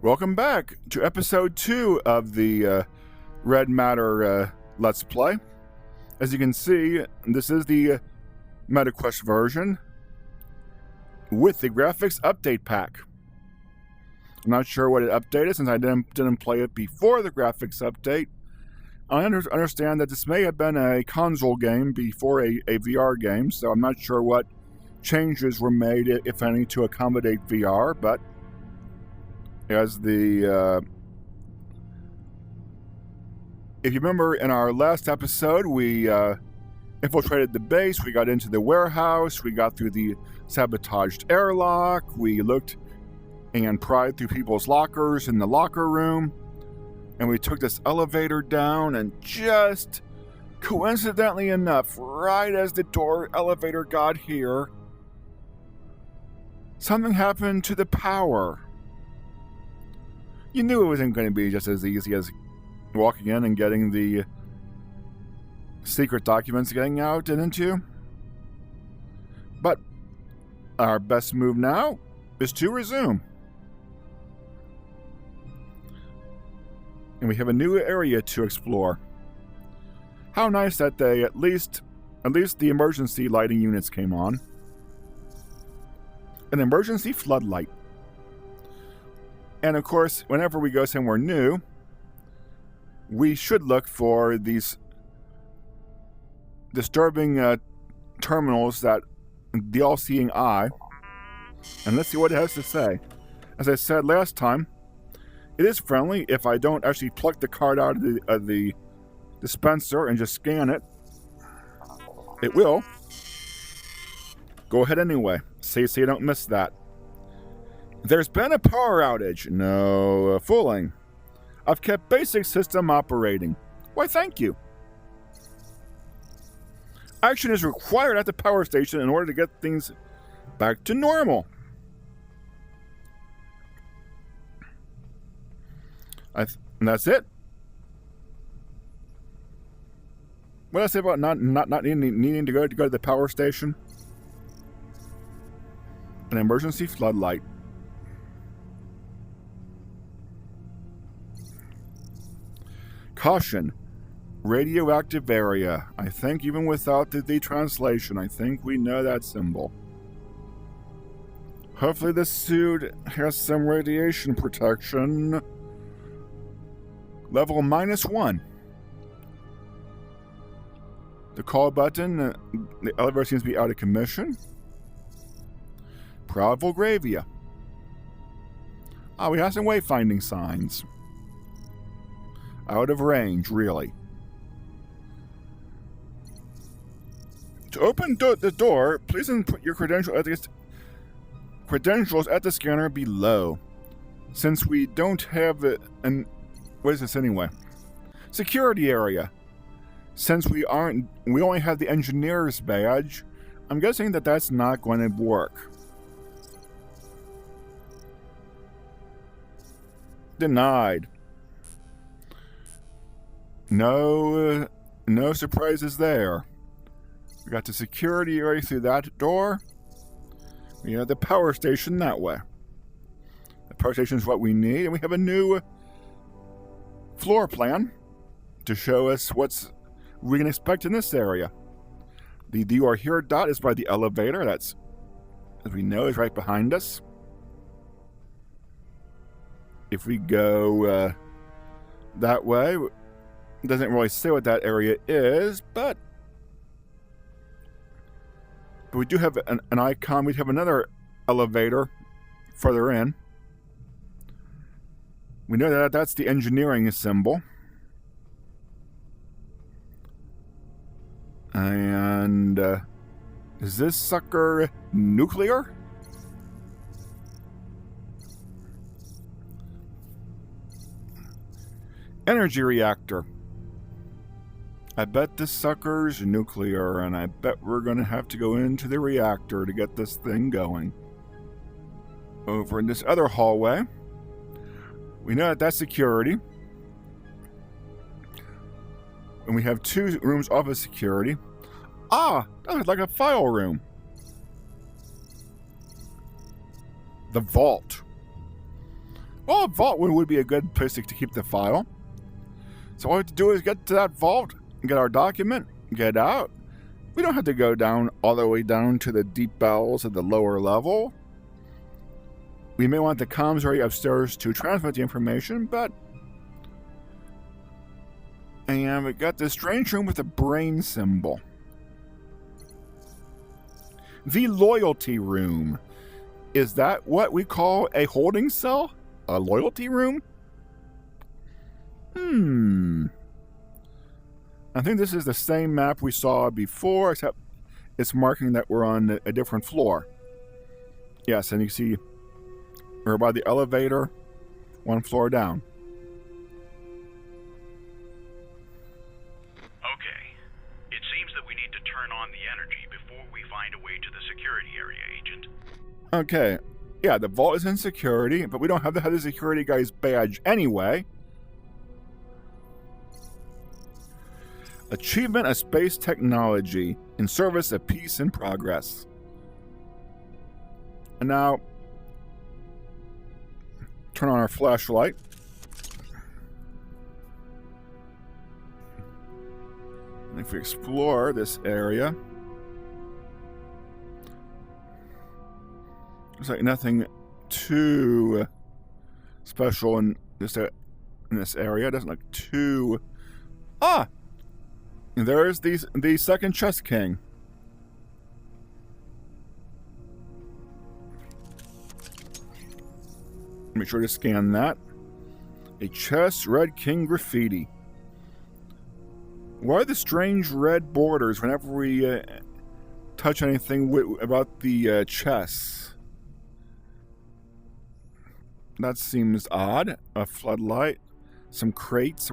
Welcome back to episode 2 of the Red Matter Let's Play. As you can see, this is the MetaQuest version with the graphics update pack. I'm not sure what it updated since I didn't play it before the graphics update. I understand that this may have been a console game before a VR game, so I'm not sure what changes were made, if any, to accommodate VR, but as the if you remember in our last episode, we infiltrated the base, we got into the warehouse, we got through the sabotaged airlock, we looked and pried through people's lockers in the locker room, and we took this elevator down, and just coincidentally enough, right as the elevator got here, something happened to the power. You knew it wasn't going to be just as easy as walking in and getting the secret documents getting out and into. But our best move now is to resume. And we have a new area to explore. How nice that they at least the emergency lighting units came on. An emergency floodlight. And of course, whenever we go somewhere new, we should look for these disturbing terminals that the all-seeing eye. And let's see what it has to say. As I said last time, it is friendly if I don't actually pluck the card out of the dispenser and just scan it. It will. Go ahead anyway. So you don't miss that. There's been a power outage. No fooling. I've kept basic system operating. Why, thank you. Action is required at the power station in order to get things back to normal. And that's it. What did I say about not needing to go to the power station? An emergency floodlight. Caution. Radioactive area. I think even without the translation, I think we know that symbol. Hopefully this suit has some radiation protection. Level -1. The call button. The elevator seems to be out of commission. Proud Volgravia. We have some wayfinding signs. Out of range, really. To open the door, please input your credentials at the scanner below. Since we don't have what is this anyway? Security area. Since we only have the engineer's badge, I'm guessing that that's not going to work. Denied. No surprises there. We got the security area through that door. We have the power station that way. The power station is what we need, and we have a new floor plan to show us what we can expect in this area. The "You Are Here" dot is by the elevator. That's, as we know, is right behind us. If we go that way, it doesn't really say what that area is, but we do have an icon. We have another elevator further in. We know that that's the engineering symbol. And is this sucker nuclear? Energy reactor. I bet this sucker's nuclear, and I bet we're going to have to go into the reactor to get this thing going. Over in this other hallway, we know that that's security. And we have 2 rooms off of security. That looks like a file room. The vault. Well, a vault would be a good place to keep the file. So all we have to do is get to that vault, get our document, get out. We don't have to go down all the way down to the deep bowels of the lower level. We may want the comms area upstairs to transmit the information, but... And we got this strange room with a brain symbol. The loyalty room. Is that what we call a holding cell? A loyalty room? I think this is the same map we saw before, except it's marking that we're on a different floor. Yes, and you see we're by the elevator, one floor down. Okay. It seems that we need to turn on the energy before we find a way to the security area, Agent. Okay. Yeah, the vault is in security, but we don't have to have the security guy's badge anyway. Achievement of space technology in service of peace and progress. And now, turn on our flashlight. And if we explore this area, there's like nothing too special in this area. It doesn't look too... Ah! There's the second chess king. Make sure to scan that. A chess red king graffiti. Why are the strange red borders whenever we touch anything about the chess? That seems odd. A floodlight. Some crates.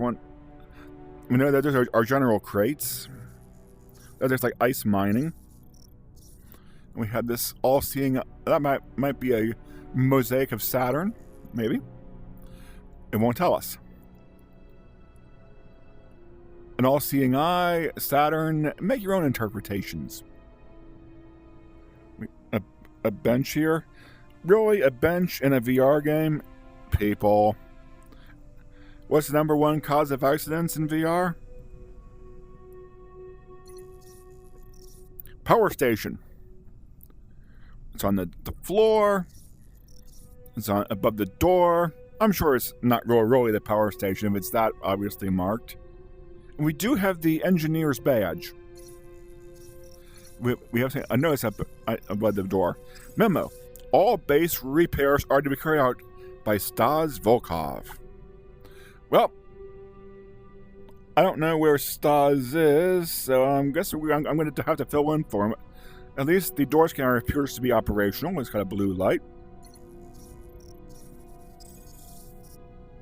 We know that there's our general crates. There's like ice mining. We have this all-seeing... That might be a mosaic of Saturn. Maybe. It won't tell us. An all-seeing eye, Saturn. Make your own interpretations. A bench here? Really? A bench in a VR game? People... What's the number one cause of accidents in VR? Power station. It's on the floor. It's on above the door. I'm sure it's not really the power station if it's that obviously marked. And we do have the engineer's badge. We have a notice up above the door. Memo. All base repairs are to be carried out by Stas Volkov. Well, I don't know where Stas is, so I'm guessing I'm going to have to fill in for him. At least the door scanner appears to be operational. It's got a blue light.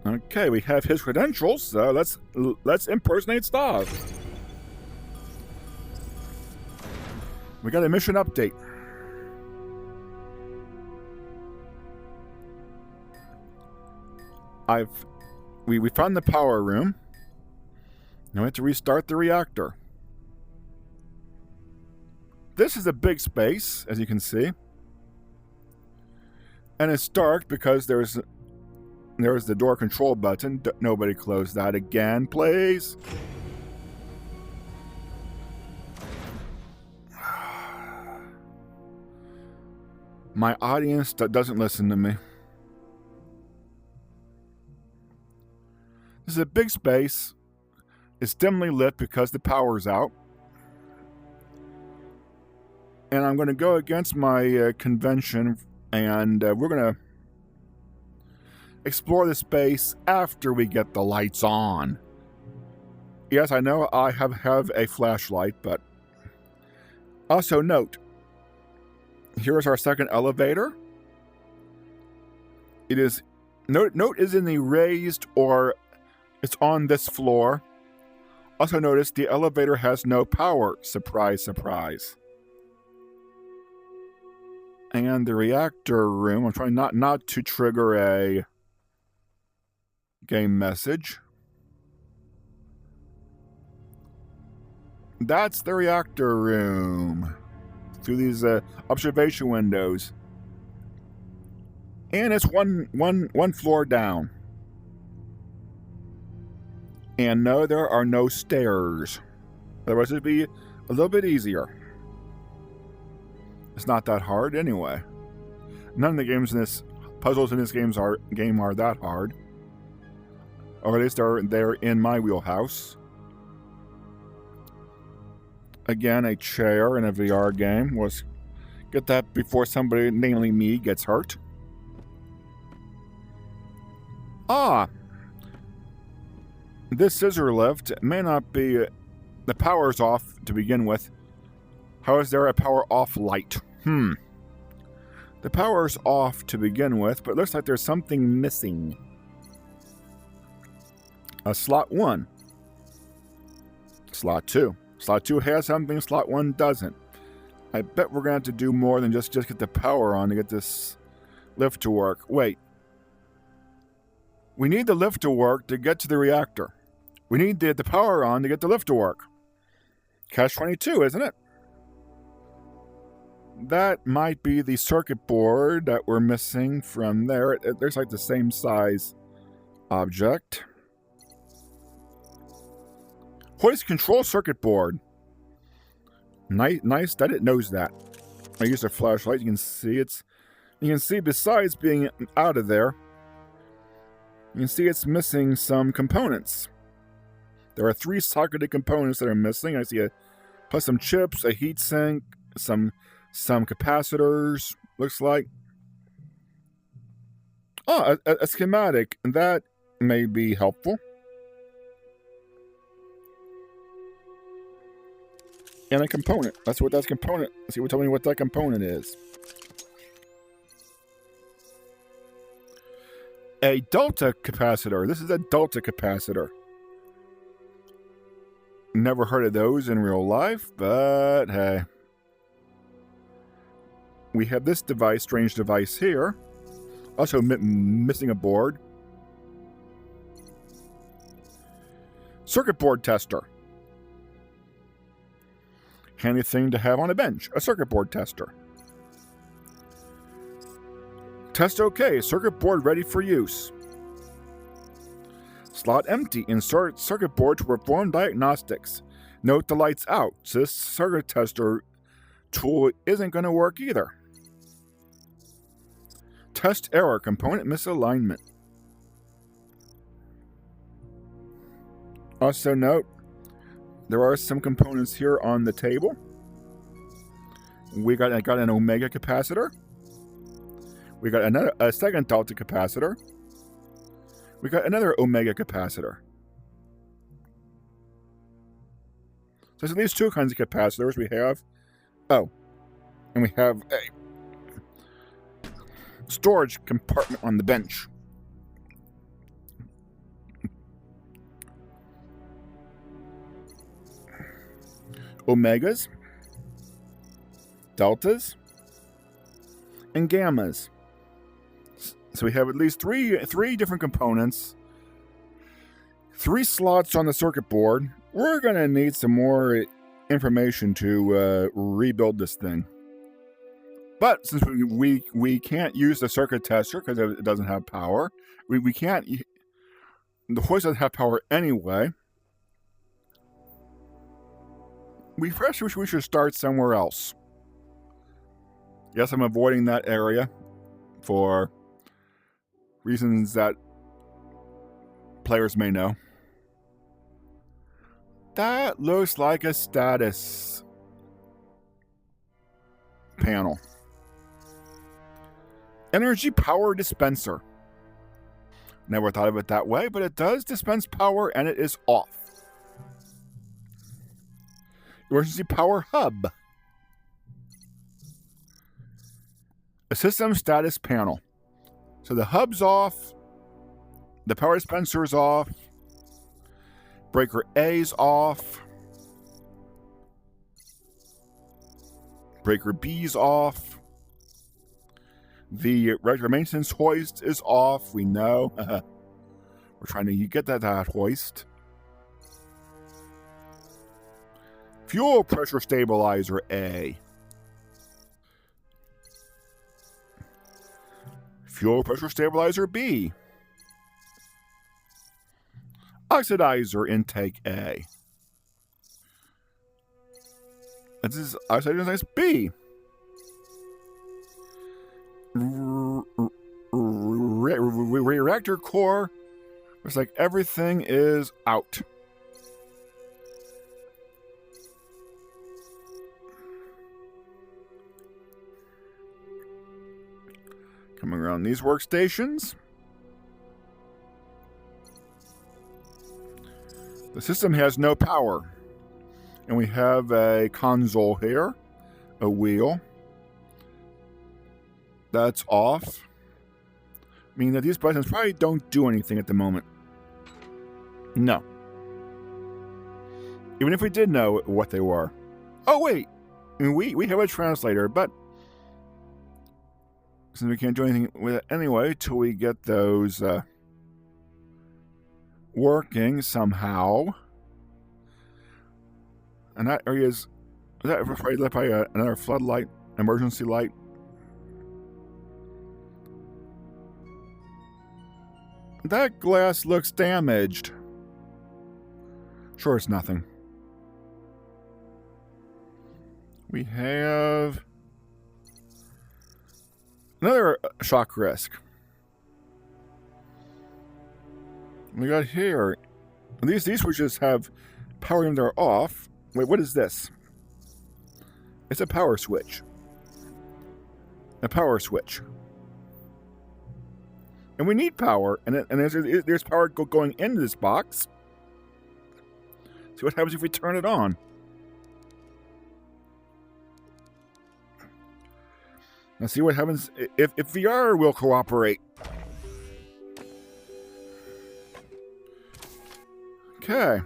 Okay, we have his credentials, so let's impersonate Stas. We got a mission update. We found the power room. Now we have to restart the reactor. This is a big space, as you can see. And it's dark because there's the door control button. Nobody close that again, please. My audience doesn't listen to me. This is a big space. It's dimly lit because the power's out. And I'm going to go against my convention, and we're going to explore the space after we get the lights on. Yes, I know I have a flashlight, but also note, here's our second elevator. It is note is in the raised, or it's on this floor. Also notice the elevator has no power. Surprise, surprise. And the reactor room, I'm trying not to trigger a game message. That's the reactor room. Through these observation windows. And it's one floor down. And no, there are no stairs. Otherwise, it'd be a little bit easier. It's not that hard anyway. None of the games in this puzzles in this game are that hard. Or at least they're in my wheelhouse. Again, a chair in a VR game. Was get that before somebody, namely me, gets hurt. This scissor lift may not be... the power's off to begin with. How is there a power off light? The power's off to begin with, but it looks like there's something missing. Slot 1. Slot 2. Slot 2 has something, slot 1 doesn't. I bet we're going to have to do more than just get the power on to get this lift to work. Wait. We need the lift to work to get to the reactor. We need to get the power on to get the lift to work. Catch-22, isn't it? That might be the circuit board that we're missing from there. There's like the same size object. Hoist control circuit board. Nice that it knows that. I used a flashlight. You can see you can see besides being out of there, you can see it's missing some components. There are 3 socketed components that are missing. I see plus some chips, a heat sink, some capacitors, looks like. A schematic. That may be helpful. And a component. Let's see what that component. Let's see what tell me what that component is. A delta capacitor. This is a delta capacitor. Never heard of those in real life, but hey. We have this device, strange device here. Also missing a board. Circuit board tester. Handy thing to have on a bench. A circuit board tester. Test OK. Circuit board ready for use. Slot empty. Insert circuit board to perform diagnostics. Note the light's out. So this circuit tester tool isn't going to work either. Test error. Component misalignment. Also note, there are some components here on the table. I got an Omega capacitor. We got a second Delta capacitor. We got another Omega capacitor. So there's at least 2 kinds of capacitors we have. Oh, and we have a storage compartment on the bench. Omegas, deltas, and gammas. So we have at least three different components, 3 slots on the circuit board. We're going to need some more information to rebuild this thing. But since we can't use the circuit tester because it doesn't have power, we can't. The hoist doesn't have power anyway. We should start somewhere else. Yes, I'm avoiding that area for reasons that players may know. That looks like a status panel. Energy power dispenser. Never thought of it that way, but it does dispense power and it is off. Emergency power hub. A system status panel. So the hub's off. The power dispenser's off. Breaker A's off. Breaker B's off. The regular maintenance hoist is off. We know. We're trying to get that hoist. Fuel pressure stabilizer A. Fuel pressure stabilizer B. Oxidizer intake A. This is oxidizer intake B. Reactor core. It's like everything is out. Coming around these workstations. The system has no power. And we have a console here. A wheel. That's off. Meaning that these buttons probably don't do anything at the moment. No. Even if we did know what they were. Oh, wait. We have a translator, but since we can't do anything with it anyway till we get those working somehow. And that area is that probably another floodlight, emergency light? That glass looks damaged. Sure, it's nothing. We have another shock risk. We got here. These switches have power when they're off. Wait, what is this? It's a power switch. A power switch. And we need power, and there's power going into this box. See what happens if we turn it on. Now see what happens if VR will cooperate. Okay.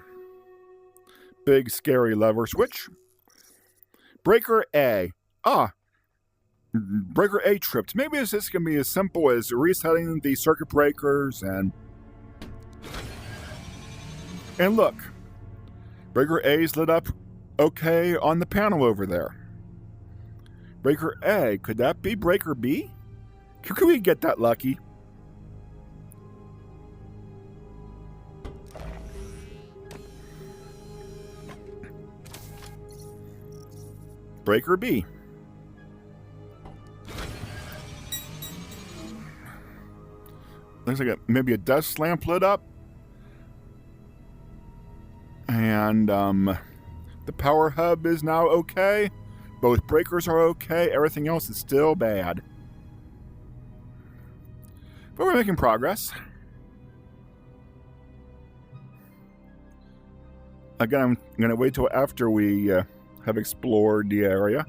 Big scary lever switch. Breaker A. Breaker A tripped. Maybe this can be as simple as resetting the circuit breakers and look. Breaker A's lit up okay on the panel over there. Breaker A, could that be Breaker B? Could we get that lucky? Breaker B. Looks like maybe a desk lamp lit up. And the power hub is now okay. Both breakers are okay. Everything else is still bad. But we're making progress. Again, I'm going to wait till after we have explored the area.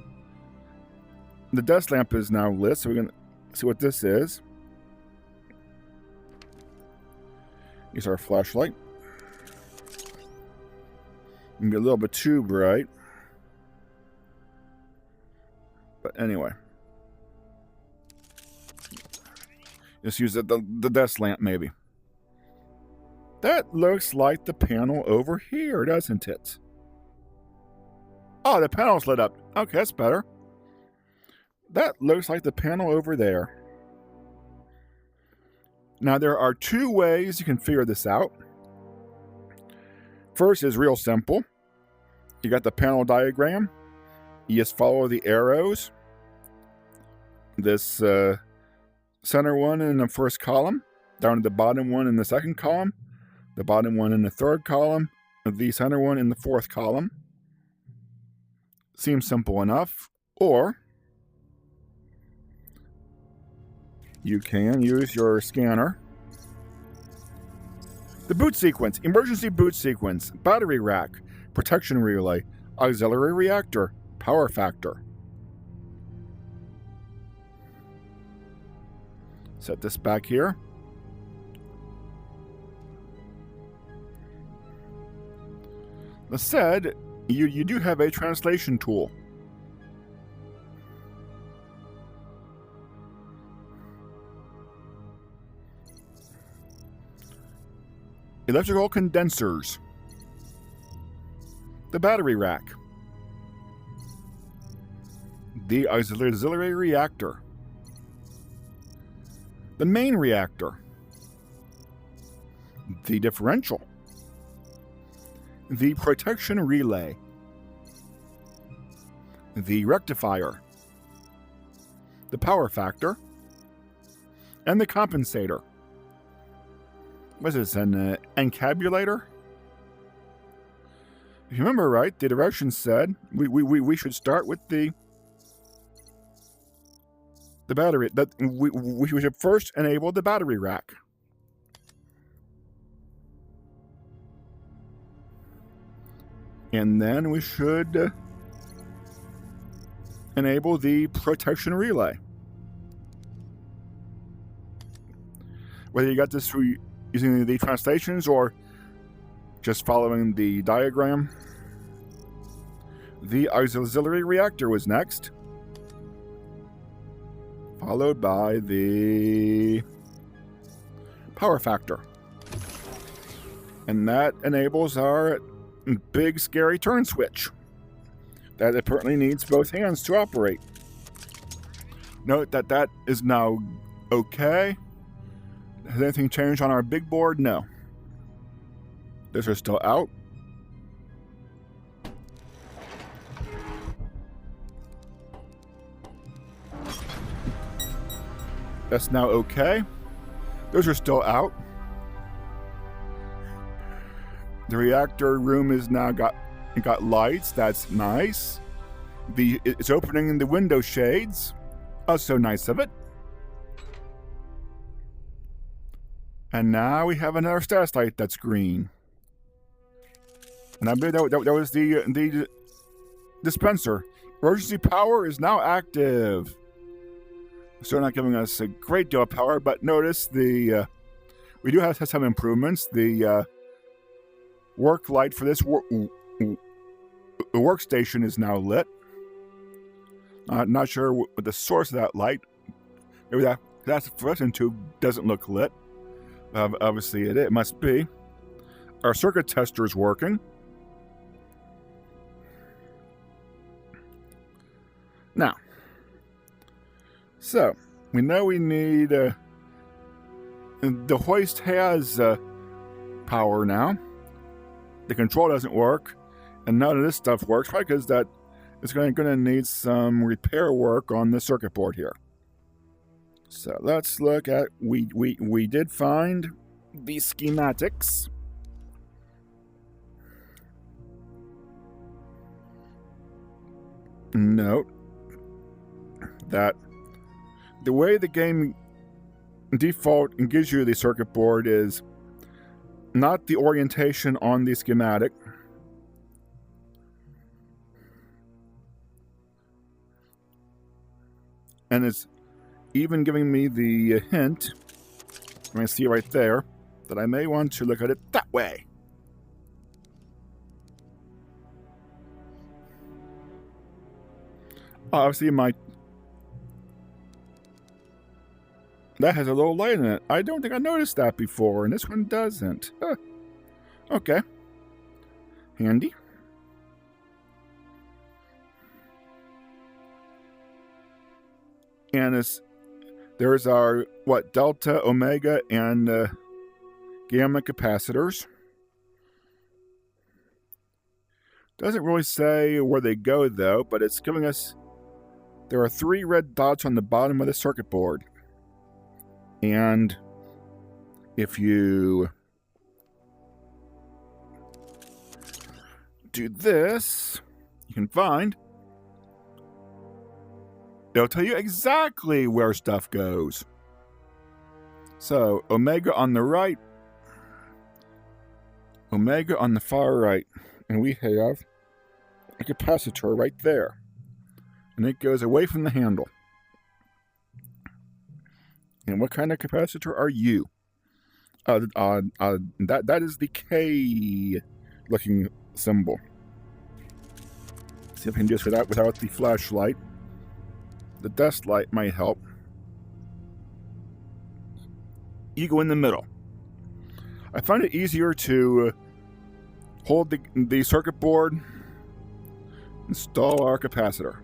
The desk lamp is now lit, so we're going to see what this is. Use our flashlight. Maybe a little bit too bright. But anyway. Just use the desk lamp, maybe. That looks like the panel over here, doesn't it? Oh, the panel's lit up. Okay, that's better. That looks like the panel over there. Now, there are two ways you can figure this out. First is real simple. You got the panel diagram. You just follow the arrows. This center one in the first column, down to the bottom one in the second column, the bottom one in the third column, the center one in the fourth column. Seems simple enough. Or you can use your scanner. The boot sequence, emergency boot sequence, battery rack, protection relay, auxiliary reactor, power factor. Set this back here. That said, you do have a translation tool. Electrical condensers. The battery rack. The auxiliary reactor. the main reactor, the differential, the protection relay, the rectifier, the power factor, and the compensator. What is this, an encabulator? If you remember right, the directions said we should start with the battery. That we should first enable the battery rack. And then we should enable the protection relay. Whether you got this through using the translations or just following the diagram. The auxiliary reactor was next, followed by the power factor. And that enables our big scary turn switch that apparently needs both hands to operate. Note that that is now okay. Has anything changed on our big board? No. Those are still out. That's now okay. Those are still out. The reactor room is now got lights. That's nice. It's opening the window shades. Also nice of it. And now we have another status light that's green. And I believe that was the dispenser. Emergency power is now active. Still not giving us a great deal of power, but notice we do have some improvements. The work light for this workstation is now lit. Not sure what the source of that light. Maybe that's the fluorescent tube doesn't look lit. Obviously it must be. Our circuit tester is working. Now, so we know we need the hoist has power now. The control doesn't work, and none of this stuff works, right? Because that is going to need some repair work on the circuit board here. So let's look at we did find the schematics. Note that the way the game default gives you the circuit board is not the orientation on the schematic. And it's even giving me the hint, I'm going to see right there, that I may want to look at it that way. Obviously, that has a little light in it. I don't think I noticed that before, and this one doesn't. Huh. Okay. Handy. And there's our, delta, omega, and gamma capacitors. Doesn't really say where they go, though, but it's giving us... There are 3 red dots on the bottom of the circuit board. And if you do this, you can find... It'll tell you exactly where stuff goes. So, omega on the right, omega on the far right. And we have a capacitor right there. And it goes away from the handle. And what kind of capacitor are you? That is the K looking symbol. See if I can do this without the flashlight. The dust light might help. You go in the middle. I find it easier to hold the circuit board, install our capacitor.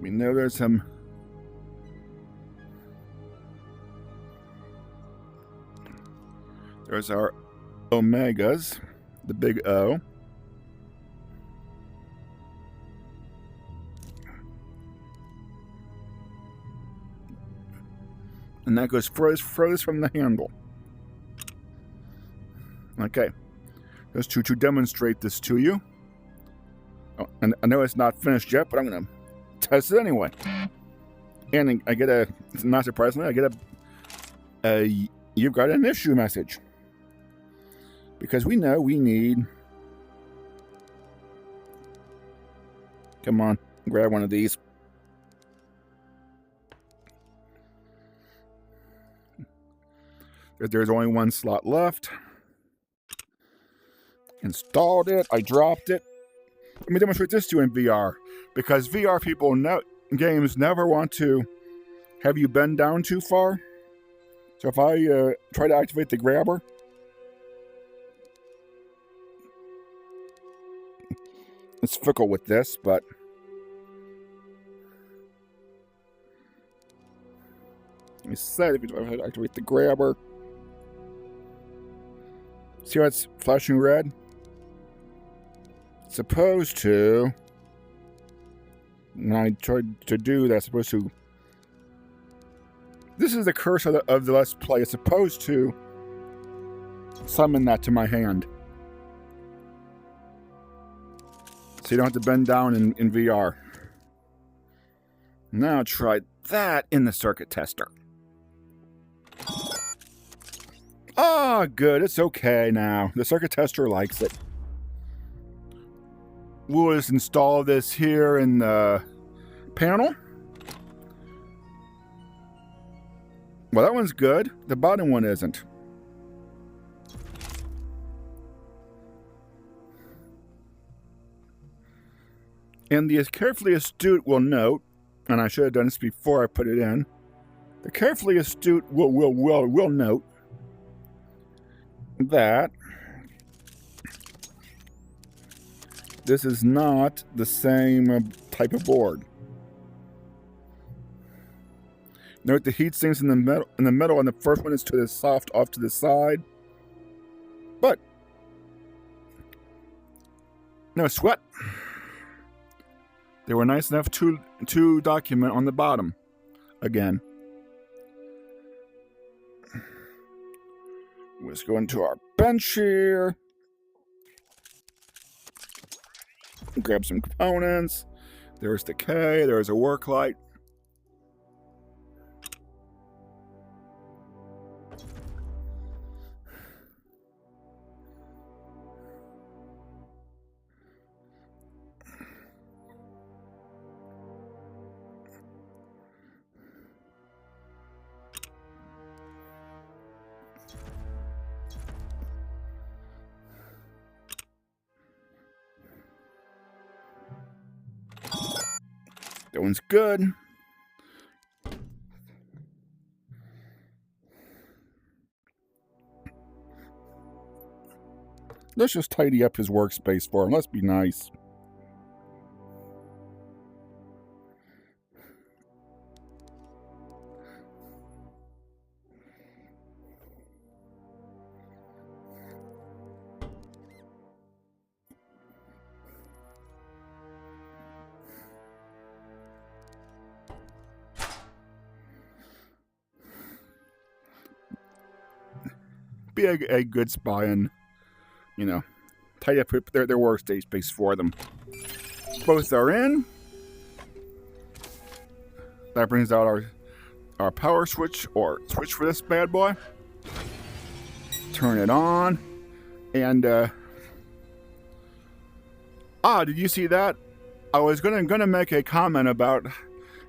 We know there's some There's our Omegas, the big O. And that goes furthest from the handle. Okay. Just to demonstrate this to you. Oh, and I know it's not finished yet, but I'm going to test it anyway. And I get not surprisingly, I get a you've got an issue message. Because we know we need... Come on, grab one of these. There's only one slot left. Installed it. I dropped it. Let me demonstrate this to you in VR. Because VR people games never want to have you bend down too far. So if I try to activate the grabber, it's fickle with this, but I said if you activate the grabber, see how it's flashing red? It's supposed to, when I tried to do that, it's supposed to. This is the curse of the Let's Play. It's supposed to summon that to my hand. So you don't have to bend down in VR. Now try that in the circuit tester. Ah, good. It's okay now. The circuit tester likes it. We'll just install this here in the panel. Well, that one's good. The bottom one isn't. And the carefully astute will note, and I should have done this before I put it in. The carefully astute will note that this is not the same type of board. Note the heat sinks in the middle, and the first one is to the soft off to the side. But no sweat. They were nice enough to document on the bottom again. Let's go into our bench here. Grab some components. There's the K. There's a work light. That one's good. Let's just tidy up his workspace for him. Let's be nice. Be a good spy and, tidy up their workspace for them. Both are in. That brings out our power switch or switch for this bad boy. Turn it on. And did you see that? I was gonna make a comment about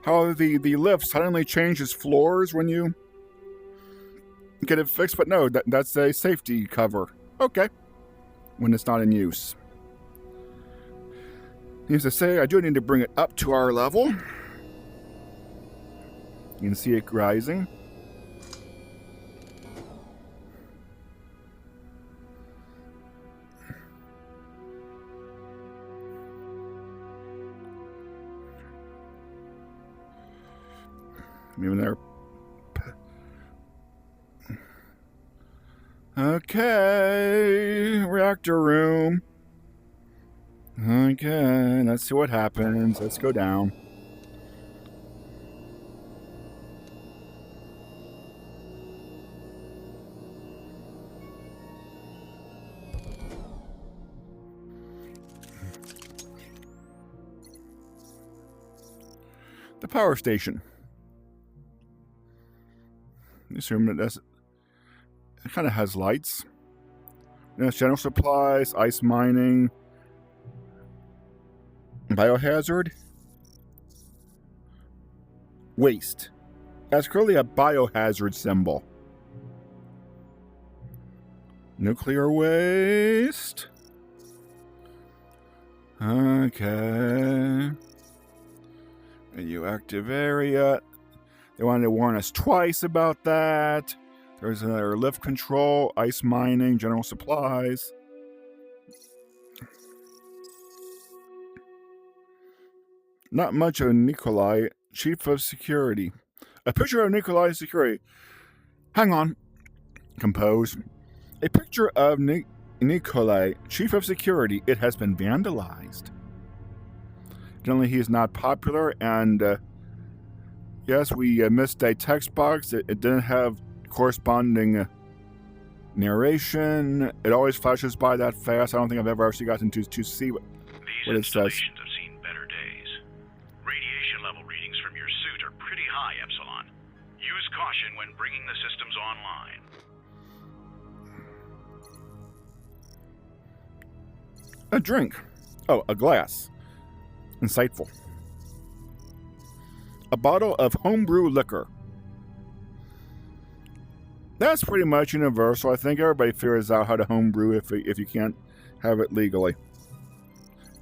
how the lift suddenly changes floors when you get it fixed, but no, that's a safety cover. Okay. When it's not in use. Needless to say, I do need to bring it up to our level. You can see it rising. Even there. Okay, reactor room. Okay, let's see what happens. Let's go down. The power station. Assume it does. It kind of has lights. There's general supplies, ice mining, biohazard, waste. That's clearly a biohazard symbol. Nuclear waste. Okay. Radioactive area. They wanted to warn us twice about that. There's another lift control, ice mining, general supplies. Not much of Nikolai, chief of security. A picture of Nikolai security. Hang on. Compose. A picture of Nikolai, chief of security. It has been vandalized. Generally, he is not popular, and yes, we missed a text box. It didn't have corresponding narration. It always flashes by that fast. I don't think I've ever actually gotten to see what it says. These installations have seen better days. Radiation level readings from your suit are pretty high, Epsilon. Use caution when bringing the systems online. A drink. Oh, a glass. Insightful. A bottle of homebrew liquor. That's pretty much universal. I think everybody figures out how to homebrew if you can't have it legally.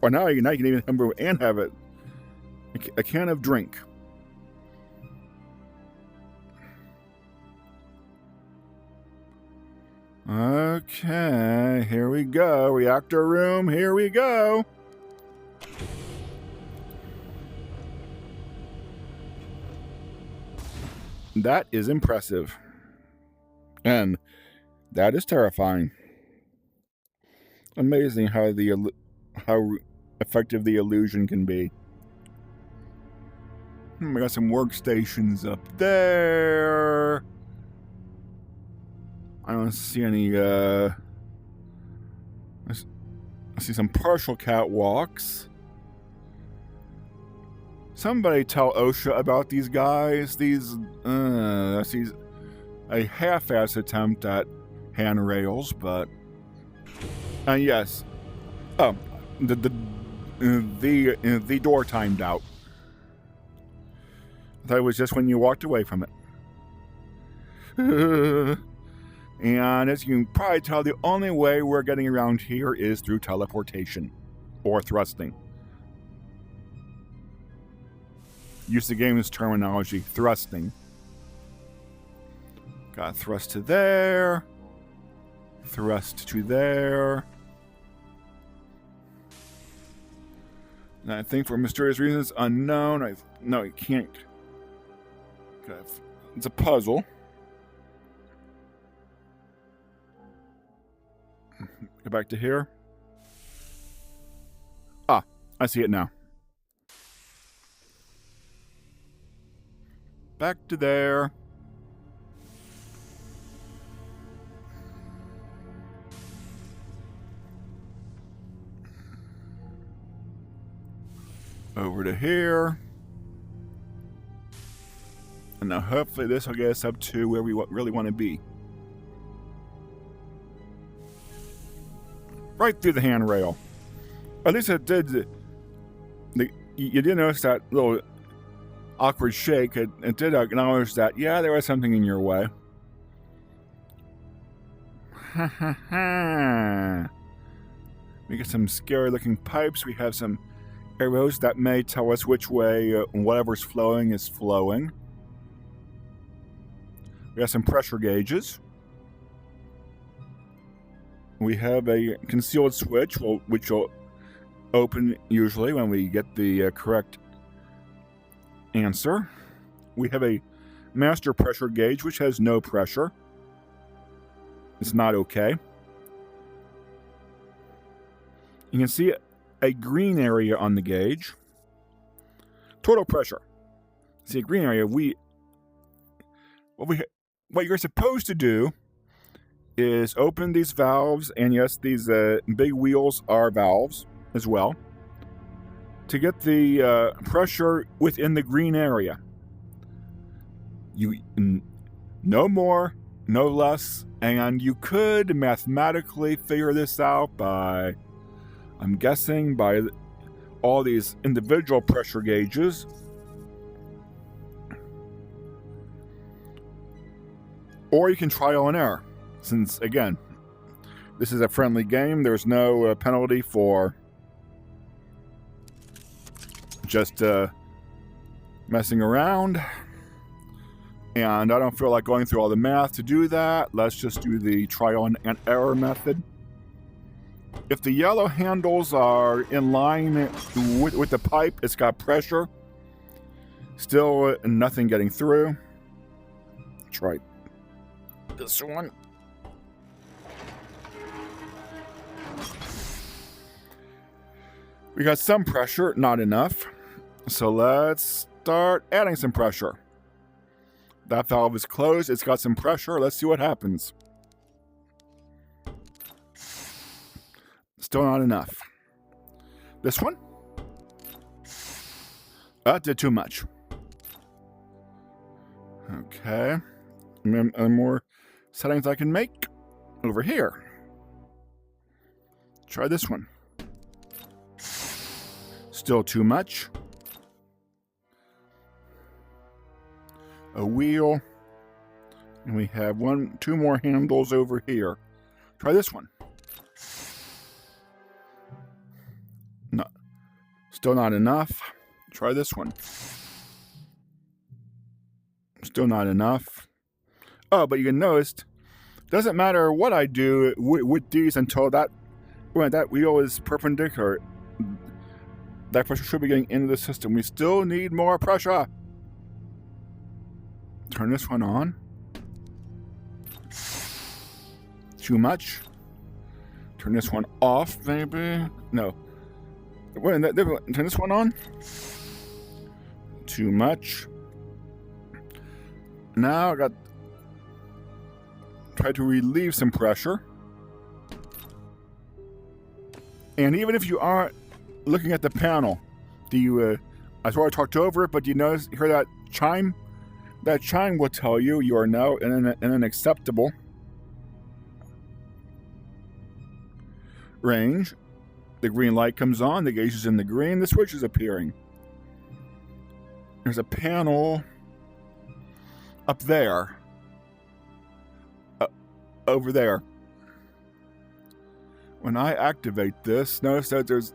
Or now you can even homebrew and have it. A can of drink. Okay, here we go. Reactor room, here we go. That is impressive. And that is terrifying. Amazing how effective the illusion can be. We got some workstations up there. I don't see any, I see some partial catwalks. Somebody tell OSHA about these guys. I see a half-ass attempt at handrails, but... And yes. Oh, the door timed out. I thought it was just when you walked away from it. And as you can probably tell, the only way we're getting around here is through teleportation. Or thrusting. Use the game's terminology, thrusting. Got thrust to there. Thrust to there. And I think for mysterious reasons unknown, no, it can't. It's a puzzle. Go back to here. Ah, I see it now. Back to there. Over to here. And now hopefully this will get us up to where we really want to be. Right through the handrail. At least it did. You did notice that little awkward shake. It did acknowledge that, yeah, there was something in your way. Ha ha ha. We get some scary looking pipes. We have some arrows that may tell us which way whatever's flowing is flowing. We have some pressure gauges. We have a concealed switch, which will open usually when we get the correct answer. We have a master pressure gauge, which has no pressure. it's not okay. You can see a green area on the gauge. Total pressure. See a green area. What you're supposed to do is open these valves, and yes, these big wheels are valves as well, to get the pressure within the green area. No more, no less, and you could mathematically figure this out by, I'm guessing, by all these individual pressure gauges. Or you can trial and error, since, again, this is a friendly game. There's no penalty for just messing around. And I don't feel like going through all the math to do that. Let's just do the trial and error method. If the yellow handles are in line with the pipe, it's got pressure. Still nothing getting through. Try this one. We got some pressure, not enough. So let's start adding some pressure. That valve is closed. It's got some pressure. Let's see what happens. Still not enough. This one? That did too much. Okay. More settings I can make over here. Try this one. Still too much. A wheel, and we have two more handles over here. Try this one. No, still not enough. Try this one. Still not enough. Oh, but you can notice, doesn't matter what I do with these until that wheel is perpendicular. That pressure should be getting into the system. We still need more pressure. Turn this one on. Too much. Turn this one off, maybe. No. Wait, turn this one on. Too much. Now I got. Try to relieve some pressure. And even if you aren't looking at the panel, do you? I sort of talked over it, but do you hear that chime? That chime will tell you are now in an acceptable range. The green light comes on, the gauge is in the green, the switch is appearing. There's a panel up there. Over there. When I activate this, notice that there's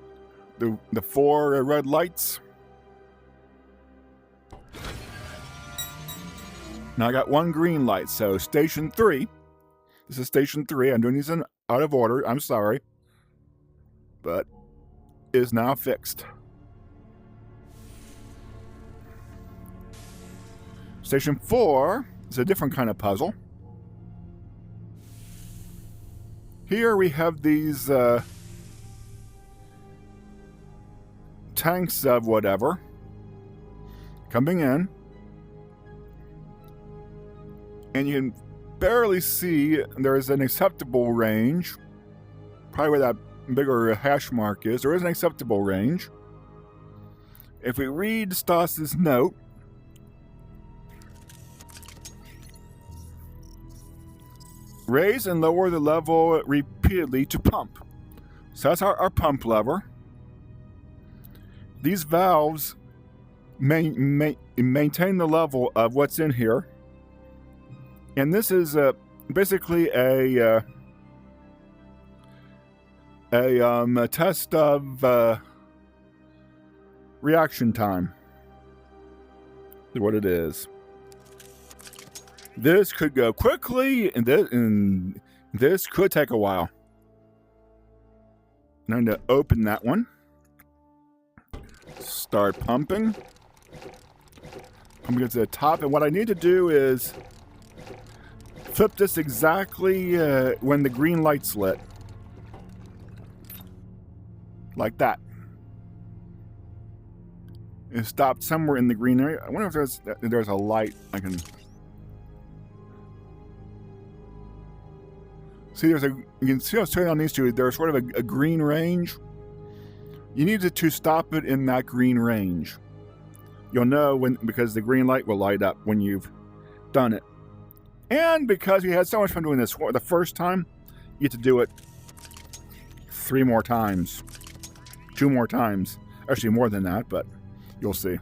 the 4 red lights. Now I got 1 green light, so station 3. This is station 3. I'm doing these out of order. I'm sorry. But is now fixed. Station 4 is a different kind of puzzle. Here we have these tanks of whatever coming in. And you can barely see there's an acceptable range. Probably where that bigger hash mark is. There is an acceptable range. If we read Stas's note, raise and lower the level repeatedly to pump. So that's our pump lever. These valves maintain the level of what's in here. And this is basically a test of reaction time. Is what it is. This could go quickly, and this could take a while. I'm going to open that one. Start pumping. I'm going to the top, and what I need to do is Flip this exactly when the green light's lit. Like that. It stopped somewhere in the green area. I wonder if there's a light I can... See, you can see I was turning on these two. There's sort of a green range. You need to stop it in that green range. You'll know because the green light will light up when you've done it. And because we had so much fun doing this the first time, you get to do it 3 more times. 2 more times. Actually, more than that, but you'll see.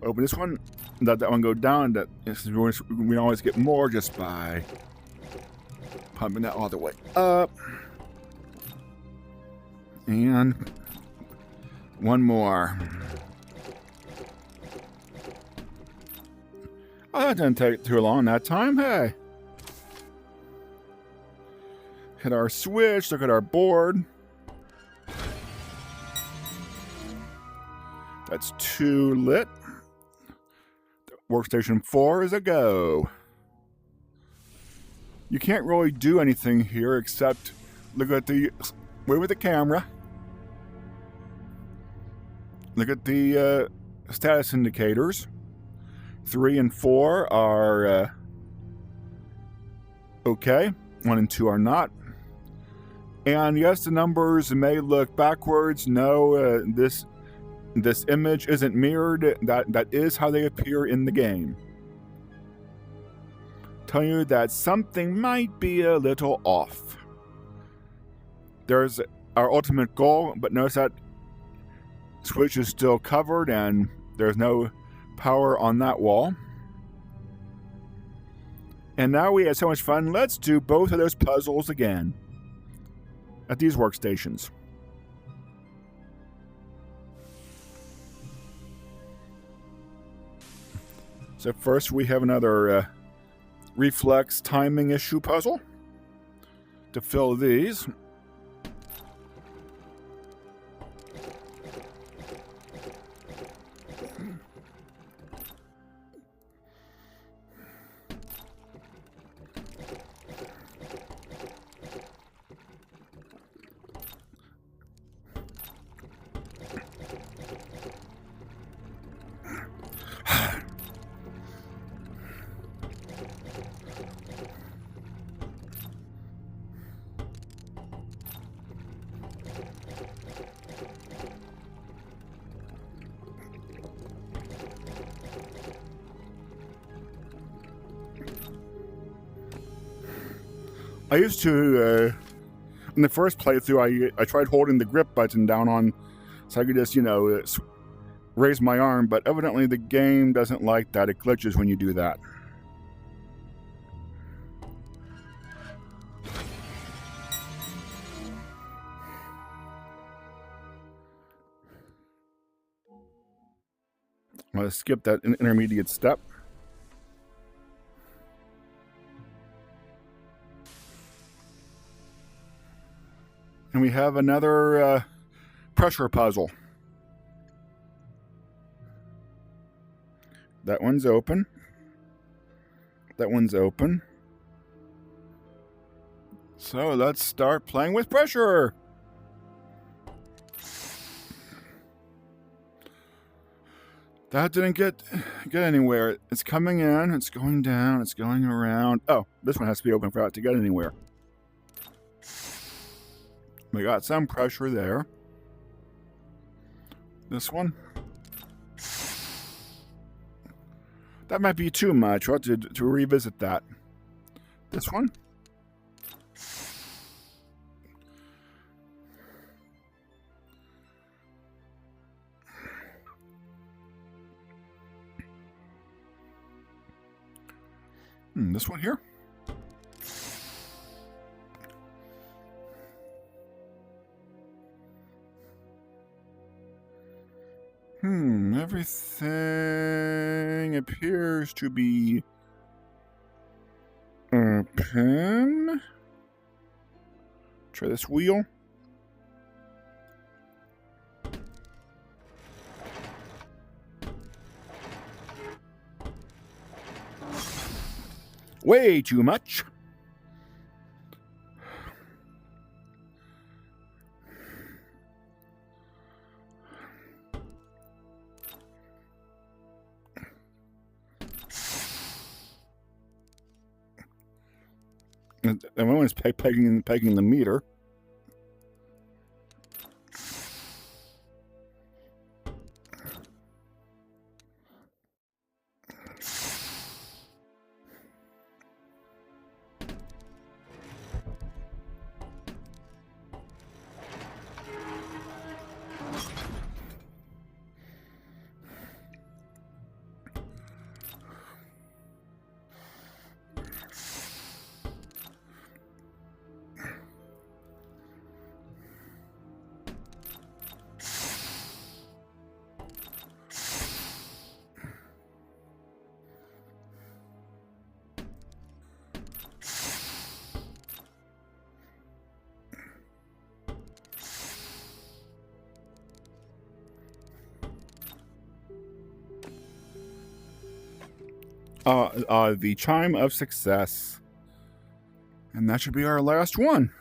Open this one. Let that one go down. We always get more just by pumping that all the way up. And one more. Oh, that didn't take too long that time. Hey. Hit our switch. Look at our board. That's 2 lit. Workstation 4 is a go. You can't really do anything here except look at the... Wait with the camera. Look at the status indicators. 3 and 4 are okay. 1 and 2 are not. And yes, the numbers may look backwards. No, this image isn't mirrored. That is how they appear in the game. Telling you that something might be a little off. There's our ultimate goal, but notice that switch is still covered and there's no power on that wall. And now we had so much fun. Let's do both of those puzzles again at these workstations. So first we have another reflex timing issue puzzle to fill these. I used to, in the first playthrough, I tried holding the grip button down on, so I could just, raise my arm, but evidently the game doesn't like that. It glitches when you do that. I'm going to skip that intermediate step. And we have another pressure puzzle. That one's open. That one's open. So let's start playing with pressure. That didn't get anywhere. It's coming in, it's going down, it's going around. Oh, this one has to be open for that to get anywhere. We got some pressure there. This one. That might be too much. We'll have to revisit that. This one. This one here. Everything appears to be open. Try this wheel. Way too much. Everyone's pegging the meter. The chime of success. And that should be our last one.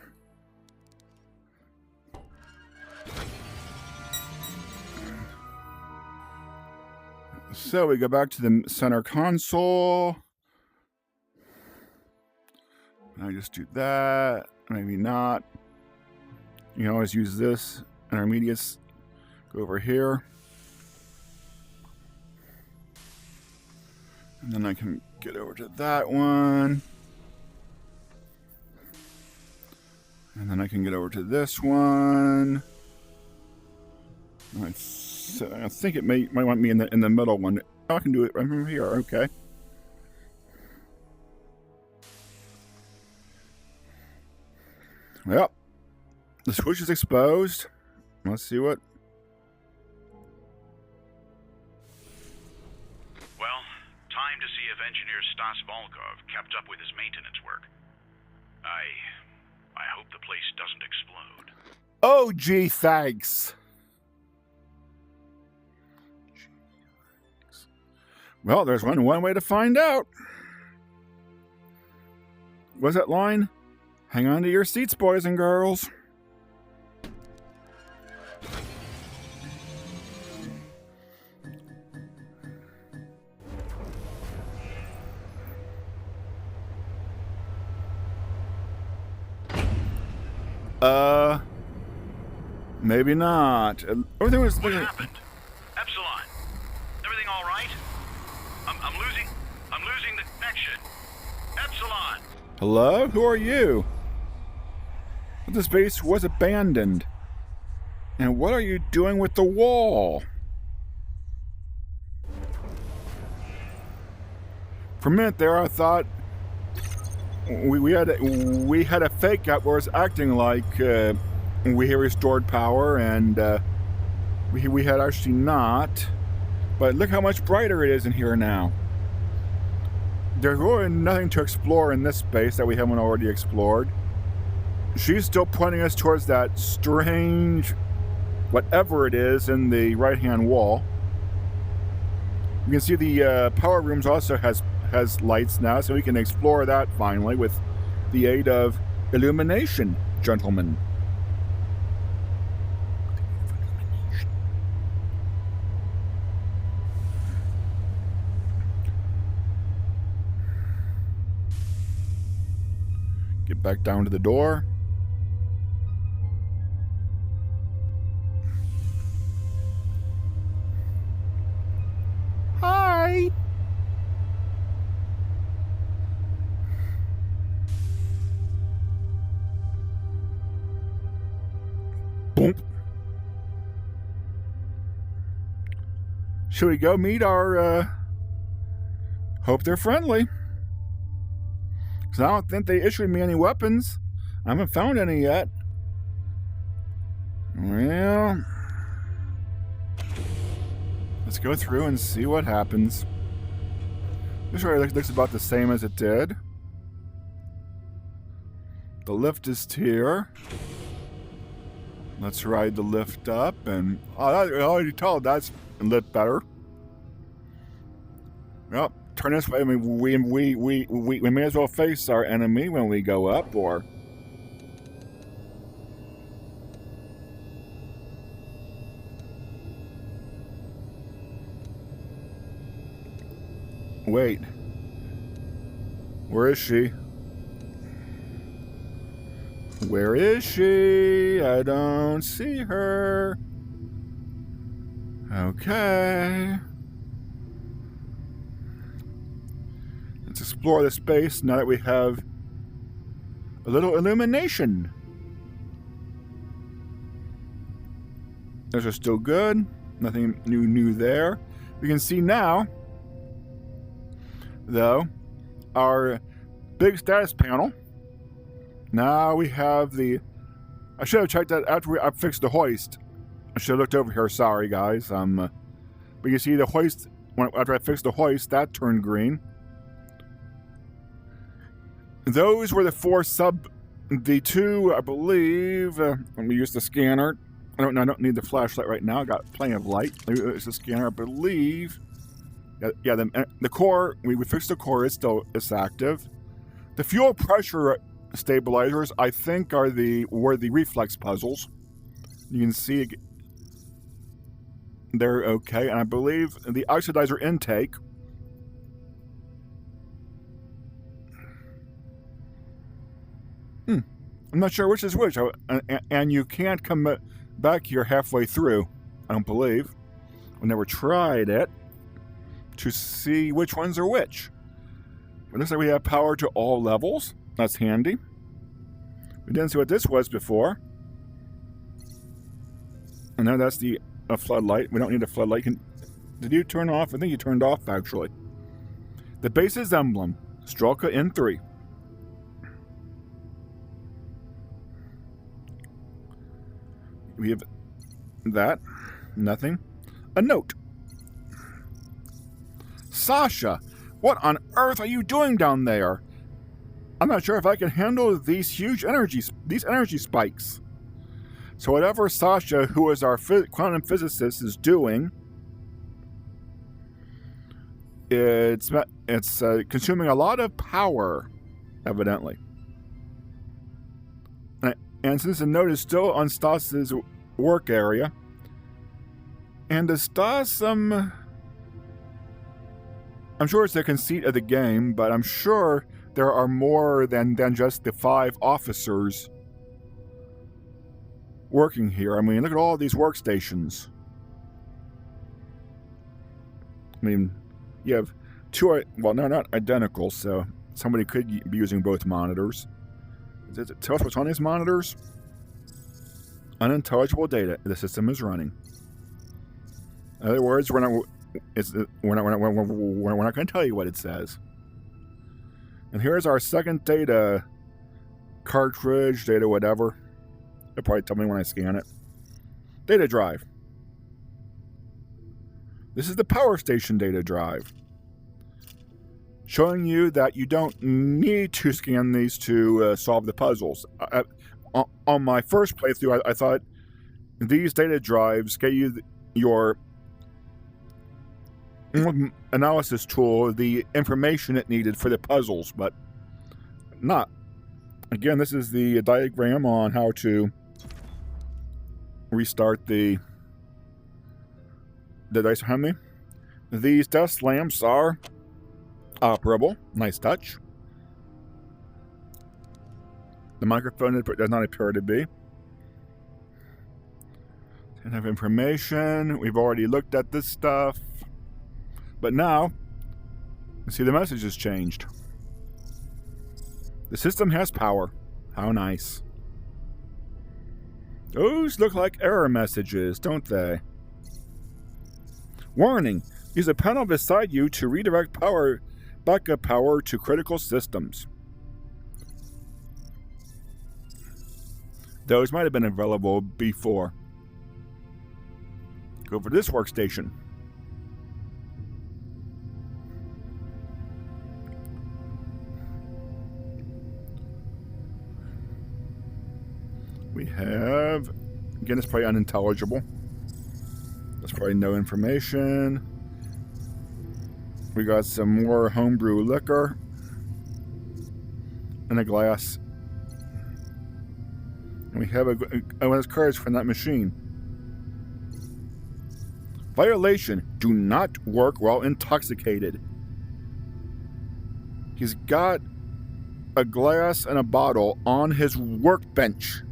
So we go back to the center console. I just do that. Maybe not. You can always use this. Intermediates. Go over here. And then I can get over to that one. And then I can get over to this one. I think it might want me in the middle one. Oh, I can do it right from here. Okay. Well, the switch is exposed. Let's see what. Time to see if engineer Stas Volkov kept up with his maintenance work. I hope the place doesn't explode. Oh, gee, thanks. Well, there's one way to find out. What's that line? Hang on to your seats, boys and girls. Maybe not. Everything was. What happened? Epsilon, everything all right? I'm losing the connection. Epsilon. Hello? Who are you? This base was abandoned. And what are you doing with the wall? For a minute there, I thought we had a fake out where it's acting like we had restored power, and we had actually not. But look how much brighter it is in here now. There's really nothing to explore in this space that we haven't already explored. She's still pointing us towards that strange whatever it is in the right-hand wall. You can see the power rooms also has lights now, so we can explore that finally with the aid of illumination, gentlemen. Get back down to the door. Hi. Boom. Should we go meet our hope they're friendly? Because I don't think they issued me any weapons. I haven't found any yet. Well, let's go through and see what happens. This already looks about the same as it did. The lift is here. Let's ride the lift up, and I already told that's lit better. Well, turn this way. I mean, we may as well face our enemy when we go up, or... Wait. Where is she? Where is she? I don't see her. Okay. Let's explore the space now that we have a little illumination. Those are still good. Nothing new there. We can see now, though, our big status panel. Now we have the... I should have checked that after I fixed the hoist. I should have looked over here. Sorry, guys. But you see the hoist, after I fixed the hoist, that turned green. Those were the four the two, I believe... let me use the scanner. I don't need the flashlight right now. I got plenty of light. It's the scanner, I believe. Yeah, the core, we fixed the core. It's active. The fuel pressure stabilizers, I think, were the reflex puzzles. You can see they're okay, and I believe the oxidizer intake. I'm not sure which is which, and you can't come back here halfway through. I don't believe. I never tried it to see which ones are which. It looks like we have power to all levels. That's handy. We didn't see what this was before. And now that's the floodlight. We don't need a floodlight. Did you turn off? I think you turned off, actually. The base's emblem. Strelka N3. We have that. Nothing. A note. Sasha, what on earth are you doing down there? I'm not sure if I can handle these huge energy spikes. So whatever Sasha, who is our quantum physicist, is doing, it's consuming a lot of power, evidently. And since the note is still on Stas's work area, and the Stas, I'm sure it's the conceit of the game, but I'm sure there are more than just the 5 officers working here. I mean, look at all these workstations. I mean, you have 2, well, no, not identical, so somebody could be using both monitors. Does it tell us what's on these monitors? Unintelligible data. The system is running. In other words, we're not going to tell you what it says. And here's our second data cartridge, data whatever. They'll probably tell me when I scan it. Data drive. This is the power station data drive, showing you that you don't need to scan these to solve the puzzles. On my first playthrough, I thought these data drives get you your analysis tool, the information it needed for the puzzles, but not. Again, this is the diagram on how to restart the dice Hemi. These desk lamps are operable. Nice touch. The microphone does not appear to be. Didn't have information. We've already looked at this stuff. But now, you see the message has changed. The system has power. How nice. Those look like error messages, don't they? Warning. Use a panel beside you to redirect backup power to critical systems. Those might have been available before. Go for this workstation. We have, again, it's probably unintelligible. There's probably no information. We got some more homebrew liquor in a glass. And we have a cards from that machine. Violation: do not work while intoxicated. He's got a glass and a bottle on his workbench.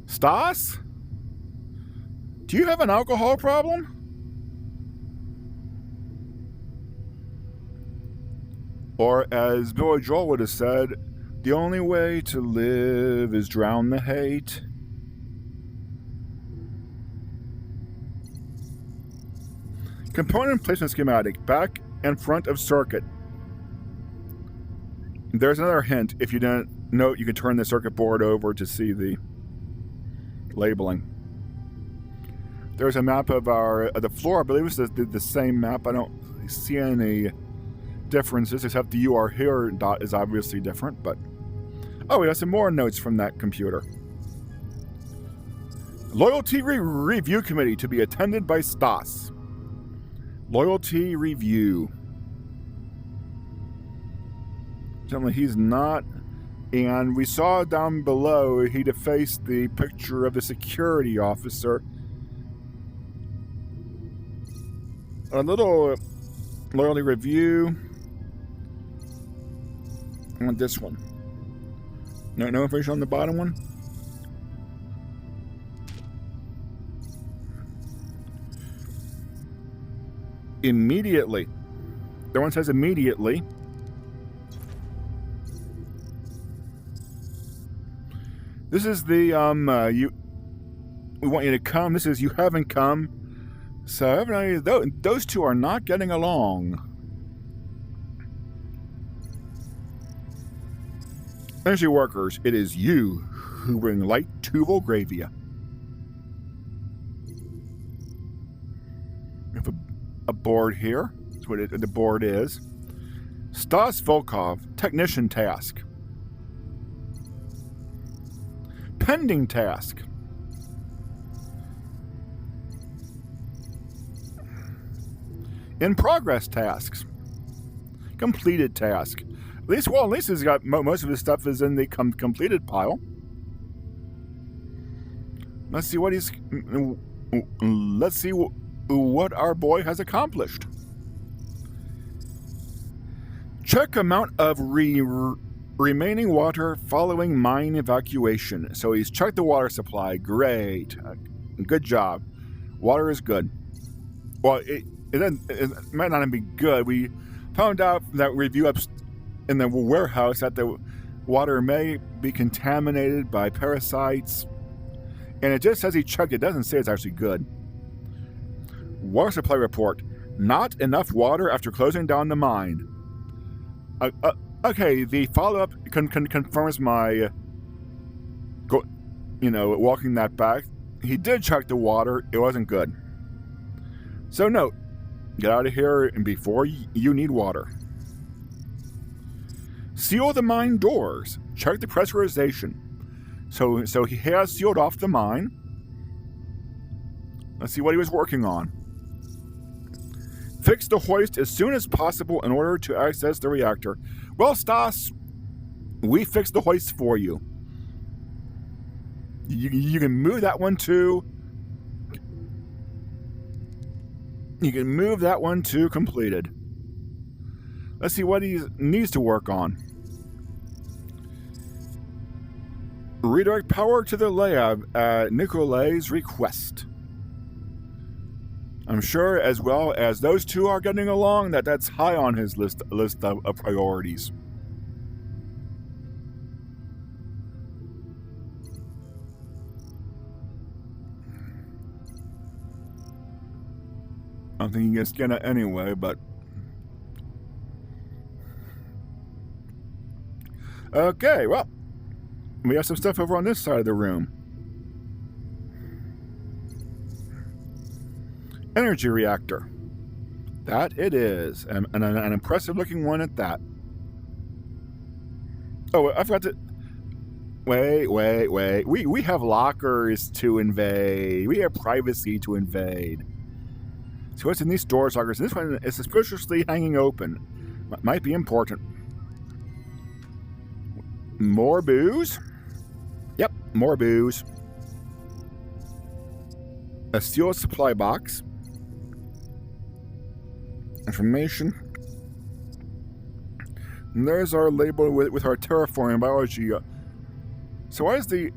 Stas? Do you have an alcohol problem? Or as Billy Joel would have said, the only way to live is drown the hate. Component placement schematic, back and front of circuit. There's another hint. If you didn't know, you can turn the circuit board over to see the labeling. There's a map of the floor. I believe it's the same map. I don't see any differences, except the "you are here" dot is obviously different, but... Oh, we got some more notes from that computer. Loyalty Review Committee to be attended by Stas. Loyalty Review. Gentlemen, he's not... And we saw down below, he defaced the picture of the security officer. A little loyalty review on this one. No information on the bottom one. Immediately. That one says immediately. This is the we want you to come. This is you haven't come. So evidently those two are not getting along. Energy workers, it is you who bring light to Volgravia. We have a board here. That's what the board is. Stas Volkov, technician task. Pending task. In progress tasks. Completed task. At least he's got most of his stuff is in the completed pile. Let's see what what our boy has accomplished. Check amount of remaining water following mine evacuation. So he's checked the water supply. Great. Good job. Water is good. Well, it might not be good. We found out that review up in the warehouse that the water may be contaminated by parasites. And it just says he checked. It doesn't say it's actually good. Water supply report. Not enough water after closing down the mine. Okay, the follow-up confirms my, walking that back. He did check the water. It wasn't good. So note, get out of here and before you need water. Seal the mine doors. Check the pressurization. So he has sealed off the mine. Let's see what he was working on. Fix the hoist as soon as possible in order to access the reactor. Well, Stas, we fixed the hoist for you. You can move that one too. You can move that one to completed. Let's see what he needs to work on. Redirect power to the lab at Nikolai's request. I'm sure as well as those two are getting along, that's high on his list of priorities. I don't think he gets Skinner anyway, but... Okay, well, we have some stuff over on this side of the room. Energy reactor. That it is. And an impressive looking one at that. Oh, I forgot to... Wait. We have lockers to invade. We have privacy to invade. So what's in these storage lockers? This one is suspiciously hanging open. Might be important. More booze? Yep, more booze. A sealed supply box. Information. And there's our label with our terraforming biology. So why is the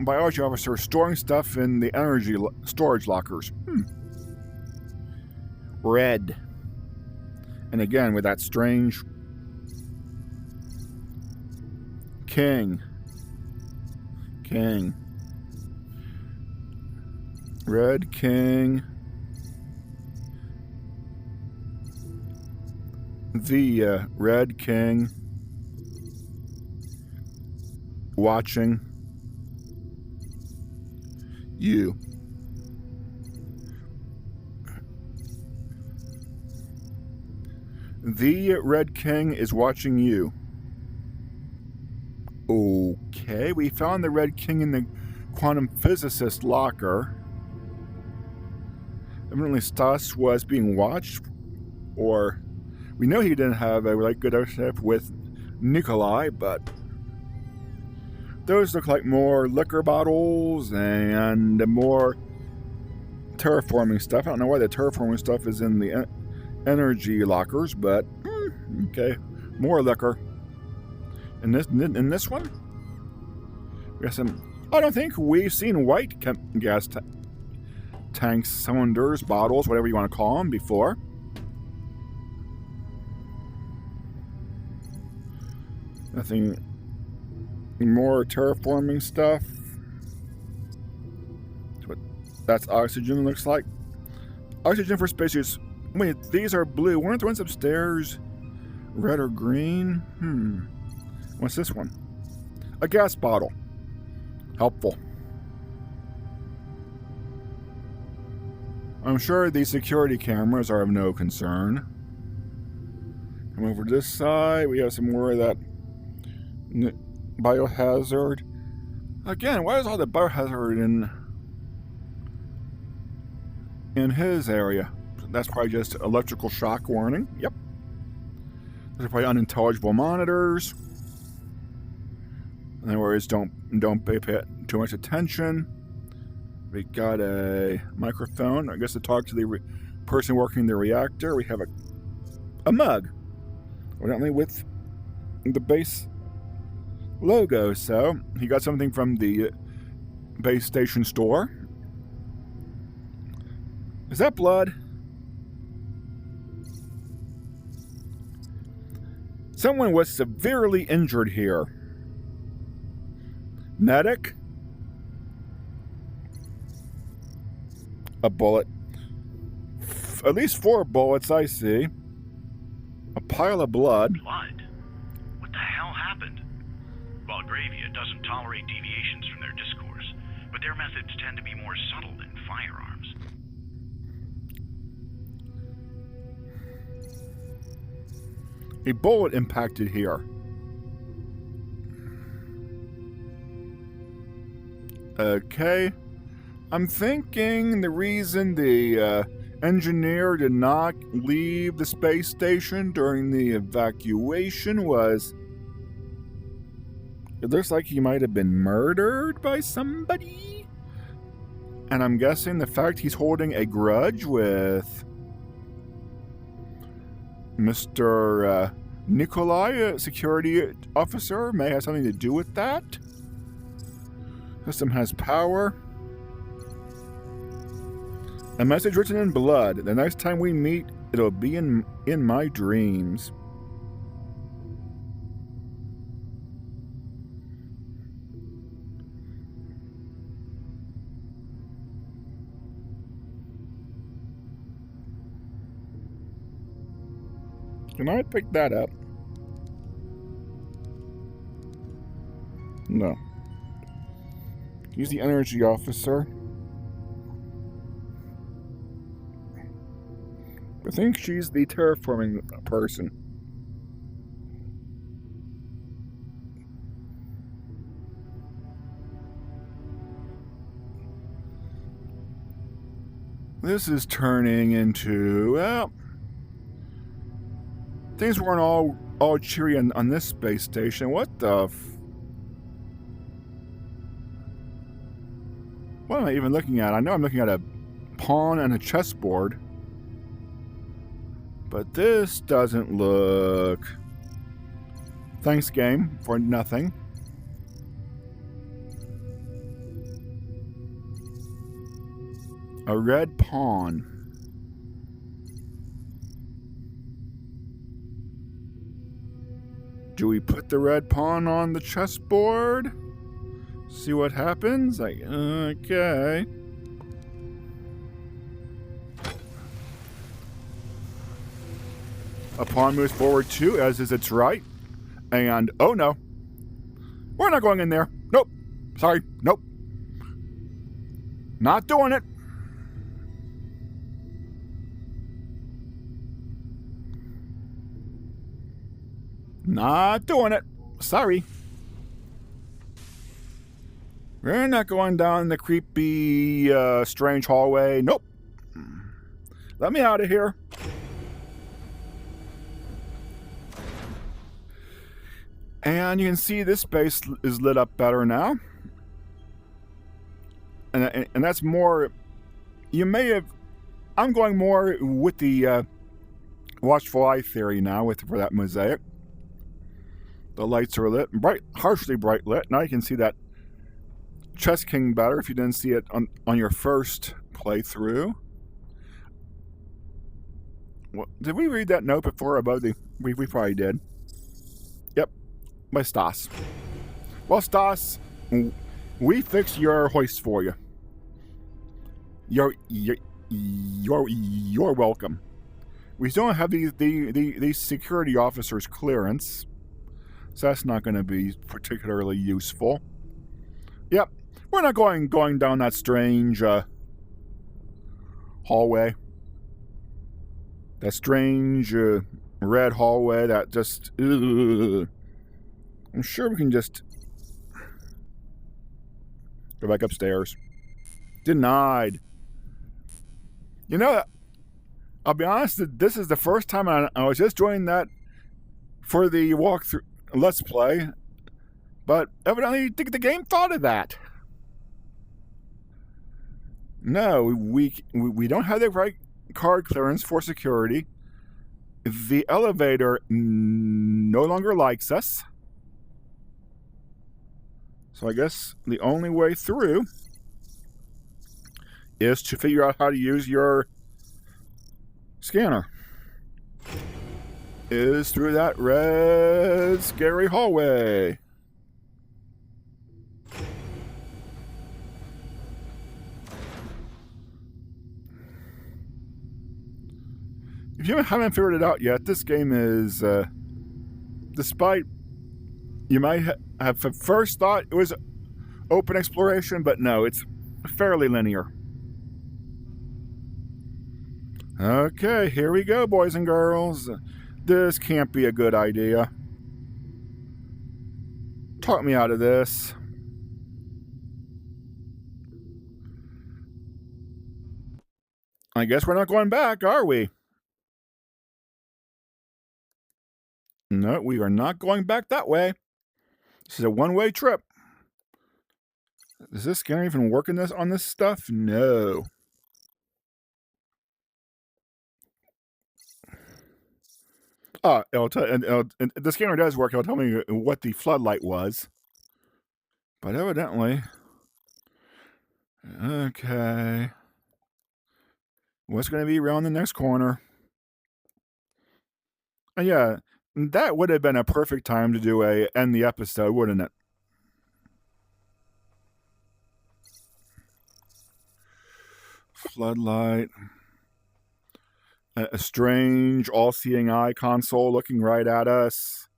biology officer storing stuff in the energy storage lockers? Red. And again, with that strange king. Red king. The Red King watching you. The Red King is watching you. Okay, we found the Red King in the quantum physicist locker. Evidently Stas was being watched, or we know he didn't have a good relationship with Nikolai, but those look like more liquor bottles and more terraforming stuff. I don't know why the terraforming stuff is in the energy lockers, but okay, more liquor. In this one, we got some. I don't think we've seen white gas tanks, cylinders, bottles, whatever you want to call them, before. Nothing more terraforming stuff. That's oxygen, looks like. Oxygen for spacesuits. Wait, these are blue. Weren't the ones upstairs red or green? What's this one? A gas bottle. Helpful. I'm sure these security cameras are of no concern. Come over to this side. We have some more of that biohazard. Again, why is all the biohazard in his area? That's probably just electrical shock warning. Yep. Those are probably unintelligible monitors. In other words, don't pay too much attention. We got a microphone, I guess, to talk to the person working the reactor. We have a mug, evidently with the base logo. So he got something from the base station store. Is that blood? Someone was severely injured here. Medic? A bullet. At least 4 bullets, I see. A pile of blood. Blood? What the hell happened? Belgravia doesn't tolerate deviations from their discourse, but their methods tend to be more subtle than firearms. A bullet impacted here. Okay. I'm thinking the reason the engineer did not leave the space station during the evacuation was... it looks like he might have been murdered by somebody. And I'm guessing the fact he's holding a grudge with Mr. Nikolai, a security officer, may have something to do with that. System has power. A message written in blood. The next time we meet, it'll be in my dreams. Can I pick that up? No. Use the energy officer. I think she's the terraforming person. This is turning into, well, things weren't all cheery on this space station. What the what am I even looking at? I know I'm looking at a pawn and a chessboard. But this doesn't look... Thanks, game, for nothing. A red pawn. Do we put the red pawn on the chessboard? See what happens? Okay. A pawn moves forward too, as is its right. And, oh no. We're not going in there. Nope. Sorry. Nope. Not doing it. Not doing it. Sorry. We're not going down the creepy, strange hallway. Nope. Let me out of here. And you can see this space is lit up better now. And that's more... You may have... I'm going more with the watchful eye theory now for that mosaic. The lights are lit. Harshly bright lit. Now you can see that Chess King better if you didn't see it on your first playthrough. Well, did we read that note before about the... We probably did. Yep. By Stas. Well, Stas, we fix your hoist for you. You're welcome. We still don't have the security officer's clearance, so that's not going to be particularly useful. Yep, we're not going down that strange hallway. That strange red hallway that just... I'm sure we can just go back upstairs. Denied. You know, I'll be honest, this is the first time I was just joining that for the walkthrough Let's Play, but evidently the game thought of that. No, we don't have the right card clearance for security. The elevator no longer likes us. So I guess the only way through is to figure out how to use your scanner. Is through that red, scary hallway. If you haven't figured it out yet, this game is, despite you might have first thought it was open exploration, but no, it's fairly linear. Okay, here we go, boys and girls. This can't be a good idea. Talk me out of this. I guess we're not going back, are we? No, we are not going back that way. This is a one-way trip. Does this scanner even work on this stuff? No. It'll tell, and the scanner does work. It'll tell me what the floodlight was. But evidently... Okay. What's going to be around the next corner? And yeah, that would have been a perfect time to end the episode, wouldn't it? Floodlight. A strange, all-seeing eye console looking right at us.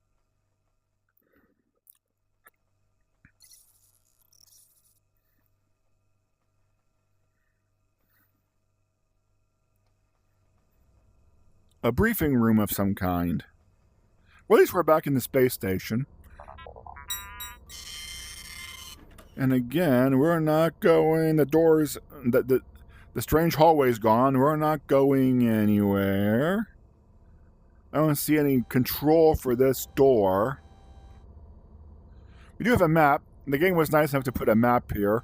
A briefing room of some kind. Well, at least we're back in the space station. And again, we're not going... The doors... The strange hallway's gone. We're not going anywhere. I don't see any control for this door. We do have a map. The game was nice enough to put a map here,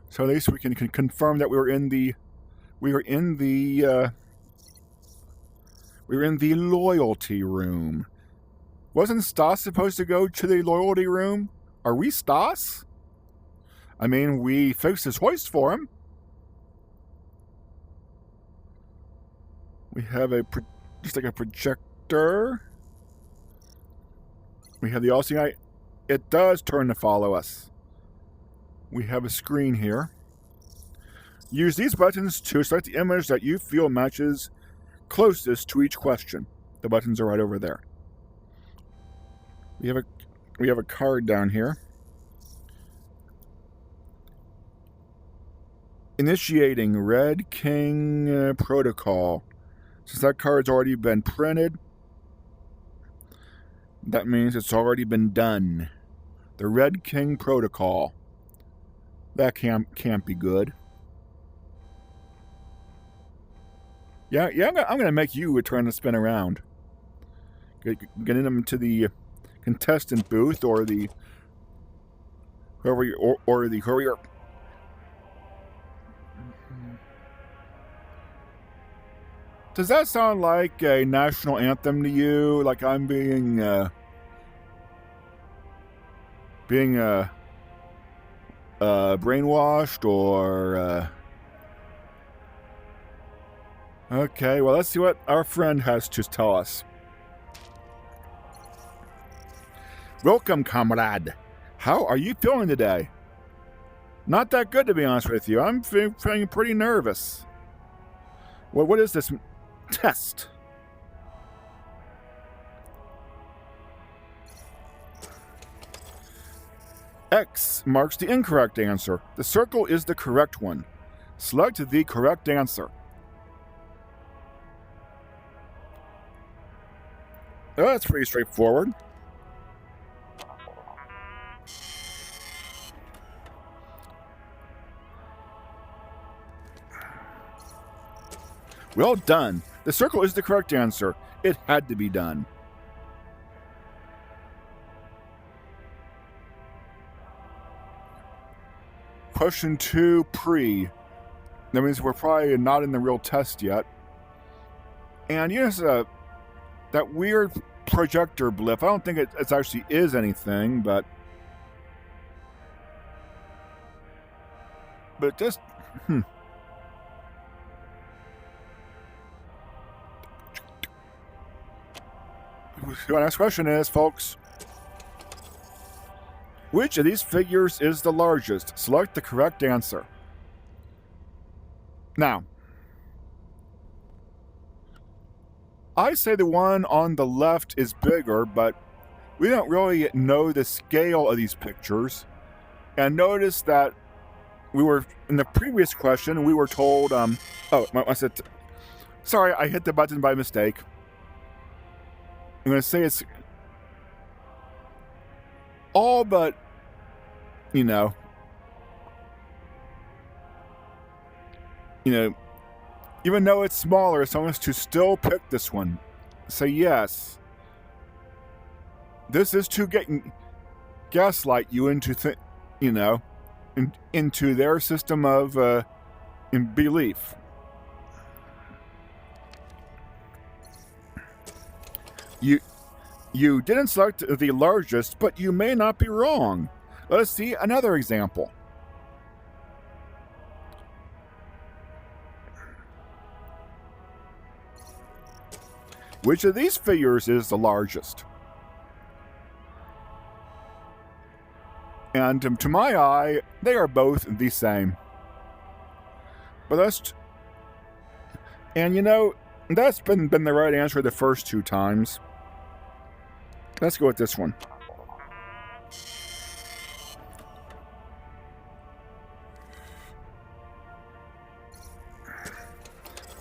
so at least we can confirm that we were in the loyalty room. Wasn't Stas supposed to go to the loyalty room? Are we Stas? I mean, we fixed his hoist for him. We have just like a projector. We have the LCI. It does turn to follow us. We have a screen here. Use these buttons to select the image that you feel matches closest to each question. The buttons are right over there. We have a card down here. Initiating Red King Protocol. Since that card's already been printed, that means it's already been done. The Red King Protocol. That can't be good. Yeah, I'm gonna make you turn the spin around. Getting them to the contestant booth or the or the courier. Does that sound like a national anthem to you? Like I'm being brainwashed or okay, well, let's see what our friend has to tell us. Welcome, comrade. How are you feeling today? Not that good, to be honest with you. I'm feeling pretty nervous. Well, what is this test? X marks the incorrect answer. The circle is the correct one. Select the correct answer. Oh, that's pretty straightforward. Well done. The circle is the correct answer. It had to be done. Question 2, pre. That means we're probably not in the real test yet. And yes, that weird projector blip, I don't think it actually is anything, but just, The next question is, folks, which of these figures is the largest? Select the correct answer. Now, I say the one on the left is bigger, but we don't really know the scale of these pictures. And notice that we were, in the previous question, we were told, sorry, I hit the button by mistake. I'm going to say it's all but, even though it's smaller, someone's to still pick this one. Say yes. This is to gaslight you into, into their system of belief. You didn't select the largest, but you may not be wrong. Let us see another example. Which of these figures is the largest? And to my eye, they are both the same. But that's been the right answer the first 2 times. Let's go with this one.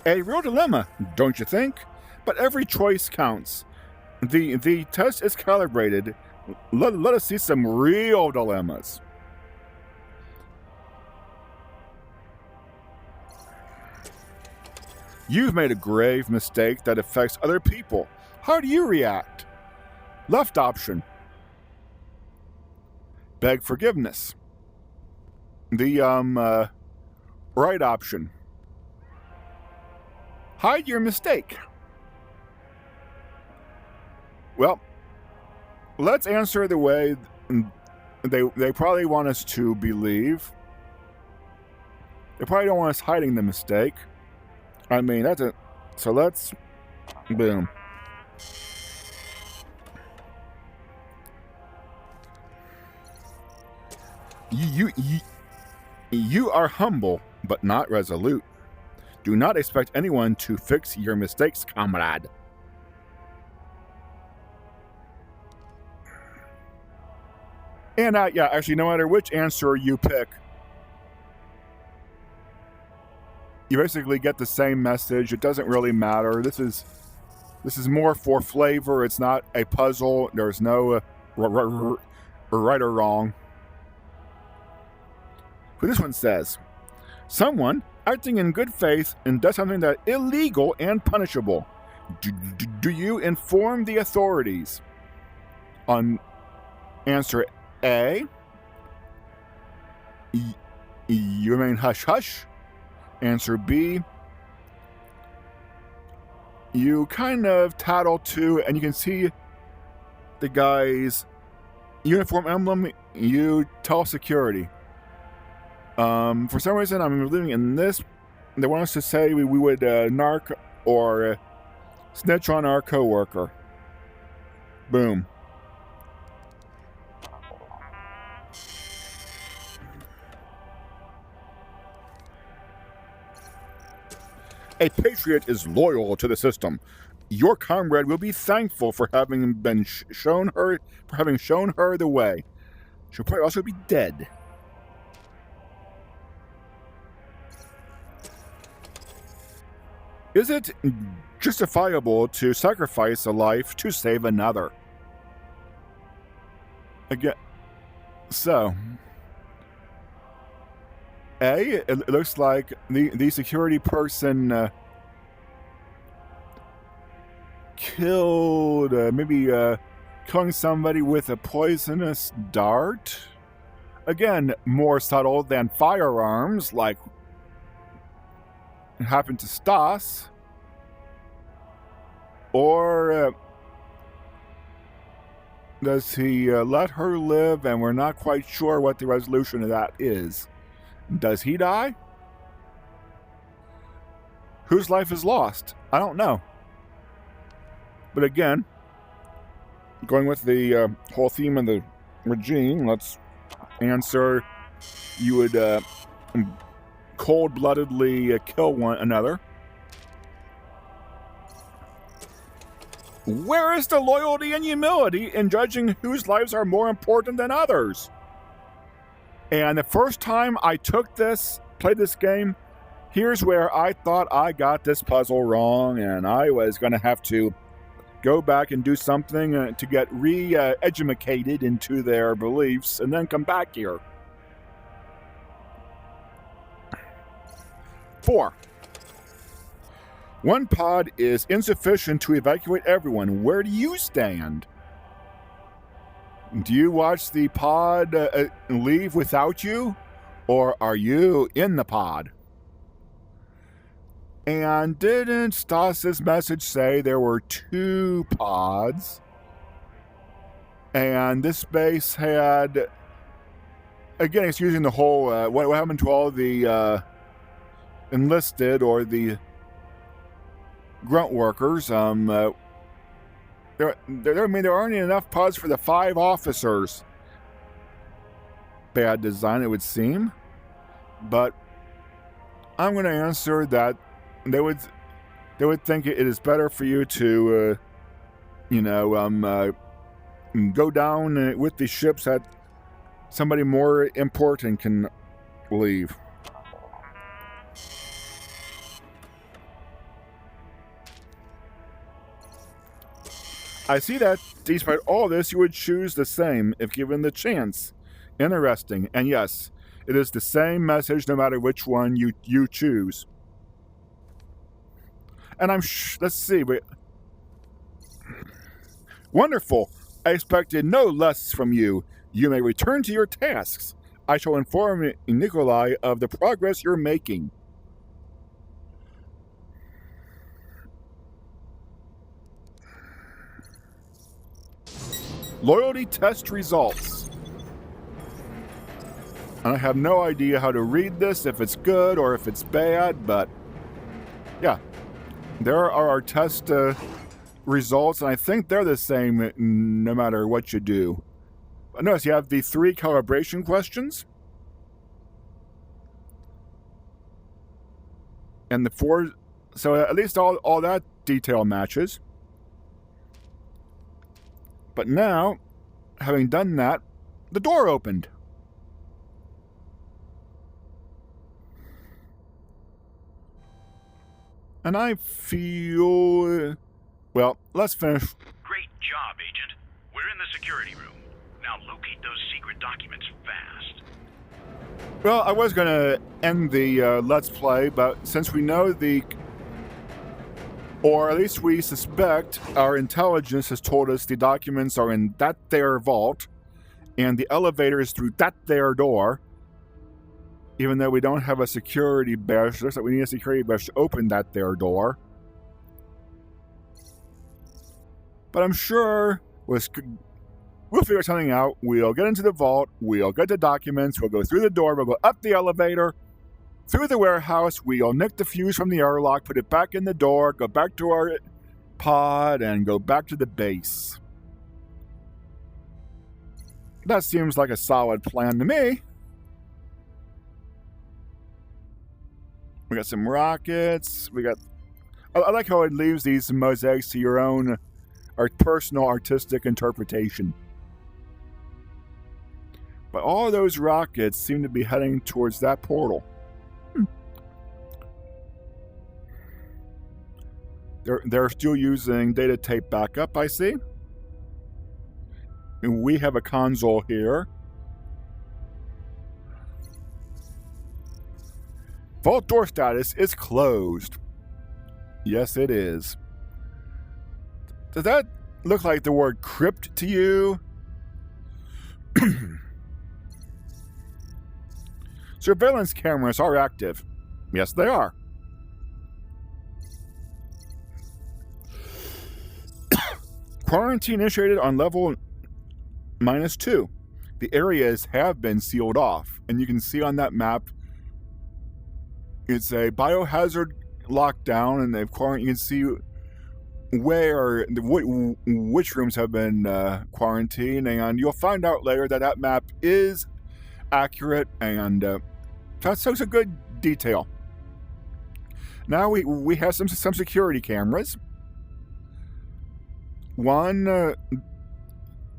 A real dilemma, don't you think? But every choice counts. The test is calibrated. Let us see some real dilemmas. You've made a grave mistake that affects other people. How do you react? Left option. Beg forgiveness. The, right option. Hide your mistake. Well, let's answer the way they probably want us to believe. They probably don't want us hiding the mistake. I mean, that's it. So let's... Boom. You are humble, but not resolute. Do not expect anyone to fix your mistakes, comrade. And yeah, actually, no matter which answer you pick, you basically get the same message. It doesn't really matter. This is more for flavor. It's not a puzzle. There's no right or wrong. But this one says, someone acting in good faith and does something that is illegal and punishable. Do you inform the authorities? On answer A, you remain hush-hush. Answer B, you kind of tattle to, and you can see the guy's uniform emblem, you tell security. For some reason, I'm living in this. They want us to say we would narc or snitch on our coworker. Boom. A patriot is loyal to the system. Your comrade will be thankful for having been shown her the way. She'll probably also be dead. Is it justifiable to sacrifice a life to save another? Again, so A, it looks like the security person killed, killing somebody with a poisonous dart. Again, more subtle than firearms, like it happened to Stas. Or does he let her live, and we're not quite sure what the resolution of that is. Does he die? Whose life is lost? I don't know. But again, going with the whole theme of the regime, let's answer. You would cold-bloodedly kill one another. Where is the loyalty and humility in judging whose lives are more important than others? And the first time I played this game, here's where I thought I got this puzzle wrong, and I was going to have to go back and do something to get re-educated into their beliefs, and then come back here. 4. One pod is insufficient to evacuate everyone. Where do you stand? Do you watch the pod leave without you? Or are you in the pod? And didn't Stas's message say there were 2 pods? And this base had... Again, it's using the whole... what happened to all the enlisted or the grunt workers? There aren't enough pods for the 5 officers. Bad design, it would seem. But I'm going to answer that they would think it is better for you to, go down with the ships that somebody more important can leave. I see that, despite all this, you would choose the same if given the chance. Interesting. And yes, it is the same message no matter which one you choose. And let's see. Wonderful. I expected no less from you. You may return to your tasks. I shall inform Nikolai of the progress you're making. Loyalty test results. And I have no idea how to read this, if it's good or if it's bad, but yeah. There are our test results, and I think they're the same no matter what you do. Notice you have the 3 calibration questions. And the 4, so at least all that detail matches. But now, having done that, the door opened. And I feel... Well, let's finish. Great job, Agent. We're in the security room. Now locate those secret documents fast. Well, I was going to end the Let's Play, but since we know or at least we suspect, our intelligence has told us the documents are in that there vault, and the elevator is through that there door. Even though we don't have a security badge, it looks like we need a security badge to open that there door. But I'm sure we'll figure something out. We'll get into the vault, we'll get the documents, we'll go through the door, we'll go up the elevator, through the warehouse, we'll nick the fuse from the airlock, put it back in the door, go back to our pod, and go back to the base. That seems like a solid plan to me. We got some rockets. I like how it leaves these mosaics to your own personal artistic interpretation. But all those rockets seem to be heading towards that portal. They're still using data tape backup, I see. And we have a console here. Vault door status is closed. Yes, it is. Does that look like the word crypt to you? Surveillance cameras are active. Yes, they are. Quarantine initiated on level -2. The areas have been sealed off, and you can see on that map it's a biohazard lockdown, and they've quarantined. You can see which rooms have been quarantined, and you'll find out later that map is accurate, and that's a good detail. Now we have some security cameras. One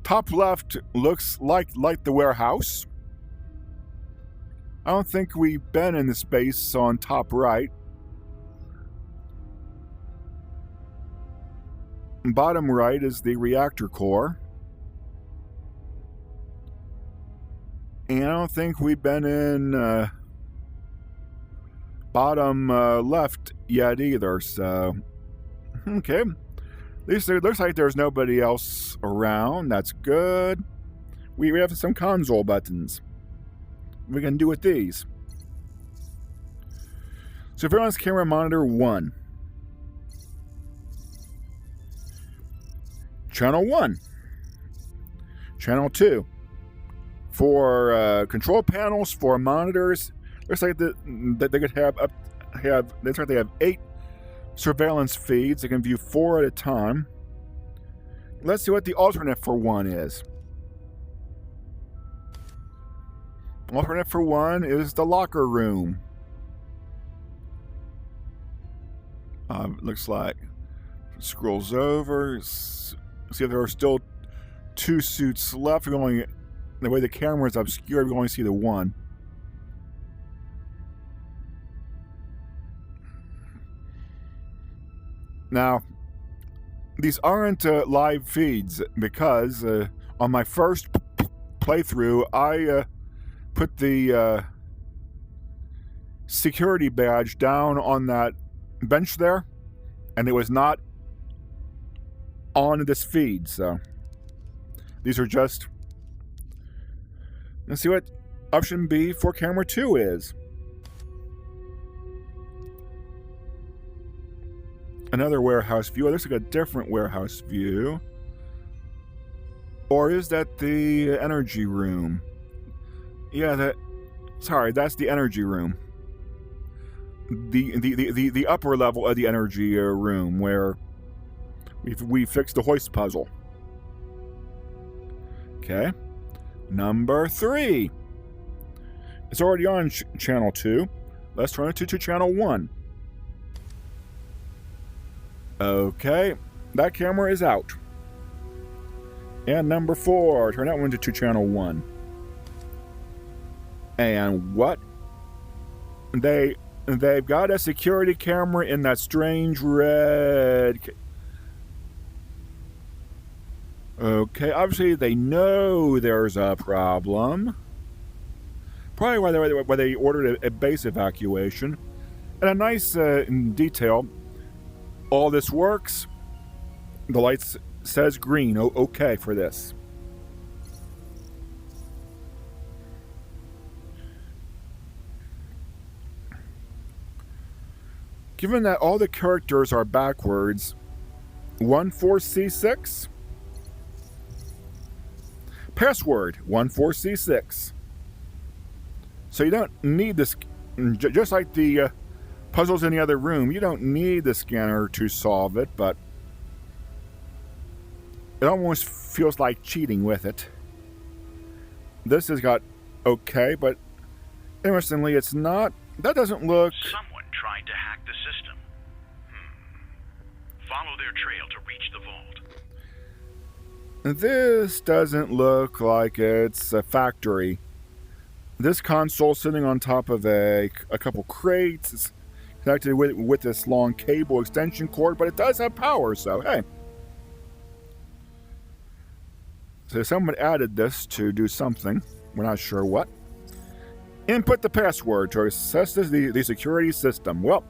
top left looks like the warehouse. I don't think we've been in the space on top right. Bottom right is the reactor core. And I don't think we've been in bottom left yet either, so... Okay. At least it looks like there's nobody else around. That's good. We have some console buttons. We can do with these. Surveillance camera monitor 1. Channel 1. Channel 2. For control panels, for monitors, looks like that they could looks like they have 8 surveillance feeds. They can view 4 at a time. Let's see what the alternate for 1 is. Alternate for 1 is the locker room. Looks like scrolls over. See if there are still 2 suits left. We're only, the way the camera is obscured, we only see the 1. Now, these aren't live feeds because on my first playthrough, I put the security badge down on that bench there, And it was not on this feed, so these are just... Let's see what option B for camera 2 is. Another warehouse view. Oh, looks like a different warehouse view. Or is that the energy room? Yeah, sorry, that's the energy room. The upper level of the energy room where we fixed the hoist puzzle. Okay. Number 3. It's already on channel 2. Let's turn it to channel 1. Okay. That camera is out. And number 4. Turn that one to channel 1. And what? They've got a security camera in that strange red... Okay, obviously they know there's a problem. Probably why they ordered a base evacuation. And a nice detail. All this works. The light says green. Oh, okay for this. Given that all the characters are backwards, 14C6. Password 14C6. So you don't need this, just like the puzzles in the other room, you don't need the scanner to solve it, but it almost feels like cheating with it. This has got okay, but interestingly, it's not. That doesn't look. Someone tried to hack the system. Follow their trail to reach the vault. This doesn't look like it's a factory. This console sitting on top of a couple crates is connected with this long cable extension cord, but it does have power, so hey. So someone added this to do something. We're not sure what. Input the password to access the security system. Well,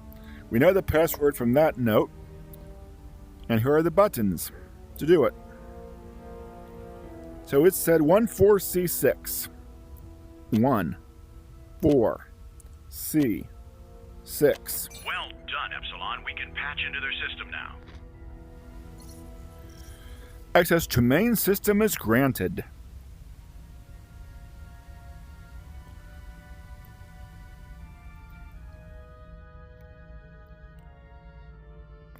we know the password from that note. And here are the buttons to do it. So it said 14C6. 1, 4, C, 6. Well done, Epsilon. We can patch into their system now. Access to main system is granted.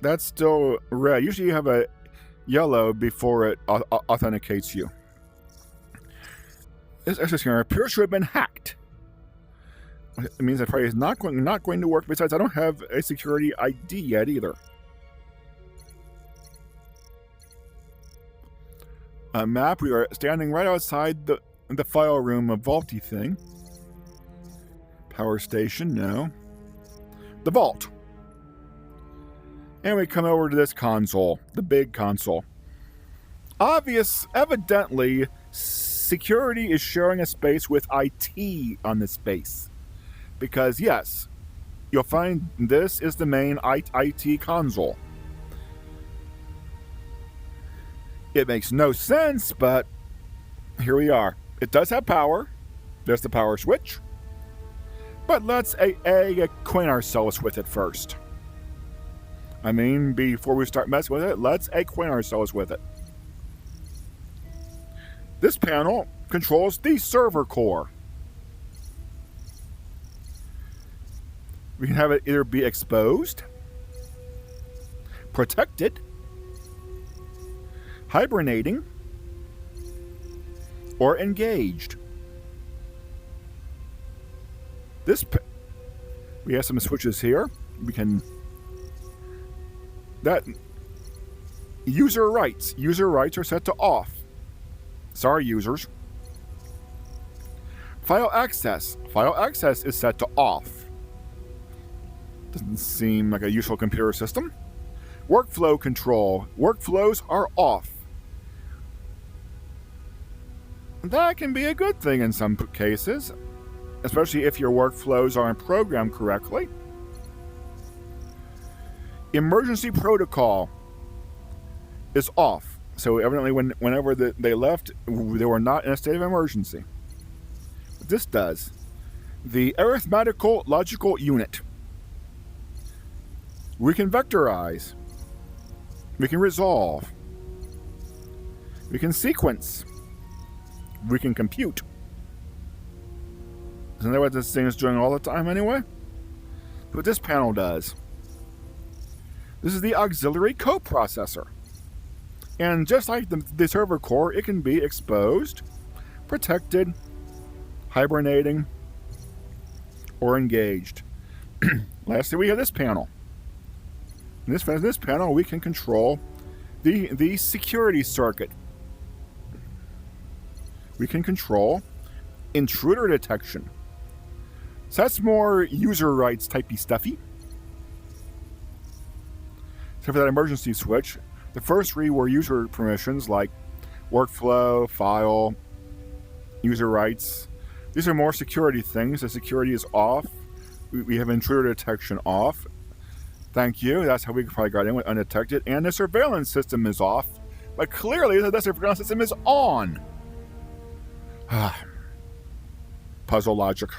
That's still red. Usually you have a yellow before it authenticates you. This access scanner appears to have been hacked. It means that probably is not going to work. Besides, I don't have a security ID yet either. A map. We are standing right outside the file room, a vaulty thing. Power station, no. The vault. And we come over to this console, the big console. Evidently, security is sharing a space with IT on this space. Because, yes, you'll find this is the main IT console. It makes no sense, but here we are. It does have power. There's the power switch. But let's acquaint ourselves with it first. I mean, before we start messing with it, let's acquaint ourselves with it. This panel controls the server core. We can have it either be exposed, protected, hibernating, or engaged. We have some switches here. We can... User rights. User rights are set to off. Sorry, users. File access. File access is set to off. Doesn't seem like a useful computer system. Workflow control. Workflows are off. That can be a good thing in some cases, especially if your workflows aren't programmed correctly. emergency protocol is off. So evidently whenever they left, they were not in a state of emergency. What this does, the arithmetical logical unit. We can vectorize. We can resolve. We can sequence. We can compute. Isn't that what this thing is doing all the time anyway? What this panel does. This is the auxiliary coprocessor. And just like the server core, it can be exposed, protected, hibernating, or engaged. Lastly, we have this panel. In this panel, we can control the security circuit. We can control intruder detection. So that's more user rights typey stuffy. So for that emergency switch, the first three were user permissions like workflow, file, user rights. These are more security things. The security is off. We have intruder detection off. Thank you. That's how we probably got in with undetected. And the surveillance system is off. But clearly the surveillance system is on. Puzzle logic.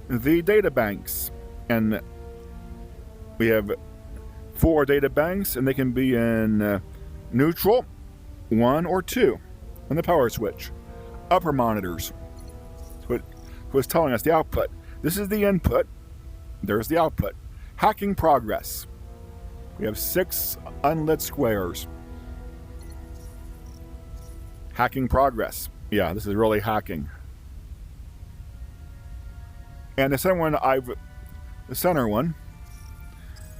The data banks. And we have 4 data banks, and they can be in neutral, 1 or 2 on the power switch. Upper monitors. That's what it's telling us, the output. This is the input. There's the output. Hacking progress. We have 6 unlit squares. Hacking progress. Yeah, this is really hacking. And the center one,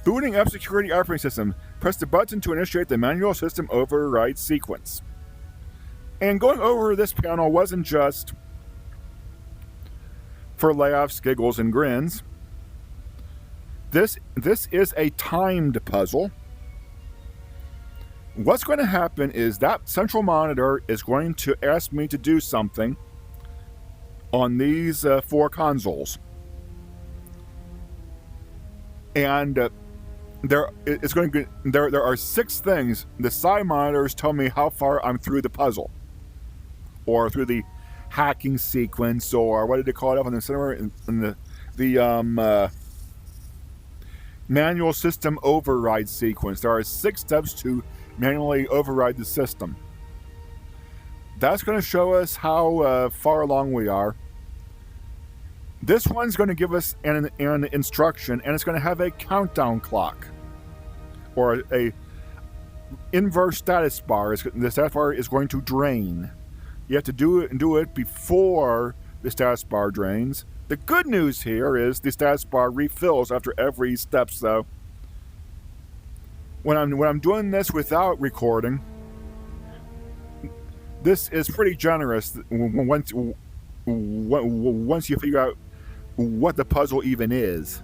booting up security operating system. Press the button to initiate the manual system override sequence. And going over this panel wasn't just for laughs, giggles, and grins. This is a timed puzzle. What's going to happen is that central monitor is going to ask me to do something on these 4 consoles. And there are 6 things. The side monitors tell me how far I'm through the puzzle, or through the hacking sequence, or what did they call it up on the center in the manual system override sequence. There are 6 steps to manually override the system. That's going to show us how far along we are. This one's going to give us an instruction, and it's going to have a countdown clock, or a inverse status bar. The status bar is going to drain. You have to do it before the status bar drains. The good news here is the status bar refills after every step. So when I'm doing this without recording, this is pretty generous. Once you figure out what the puzzle even is.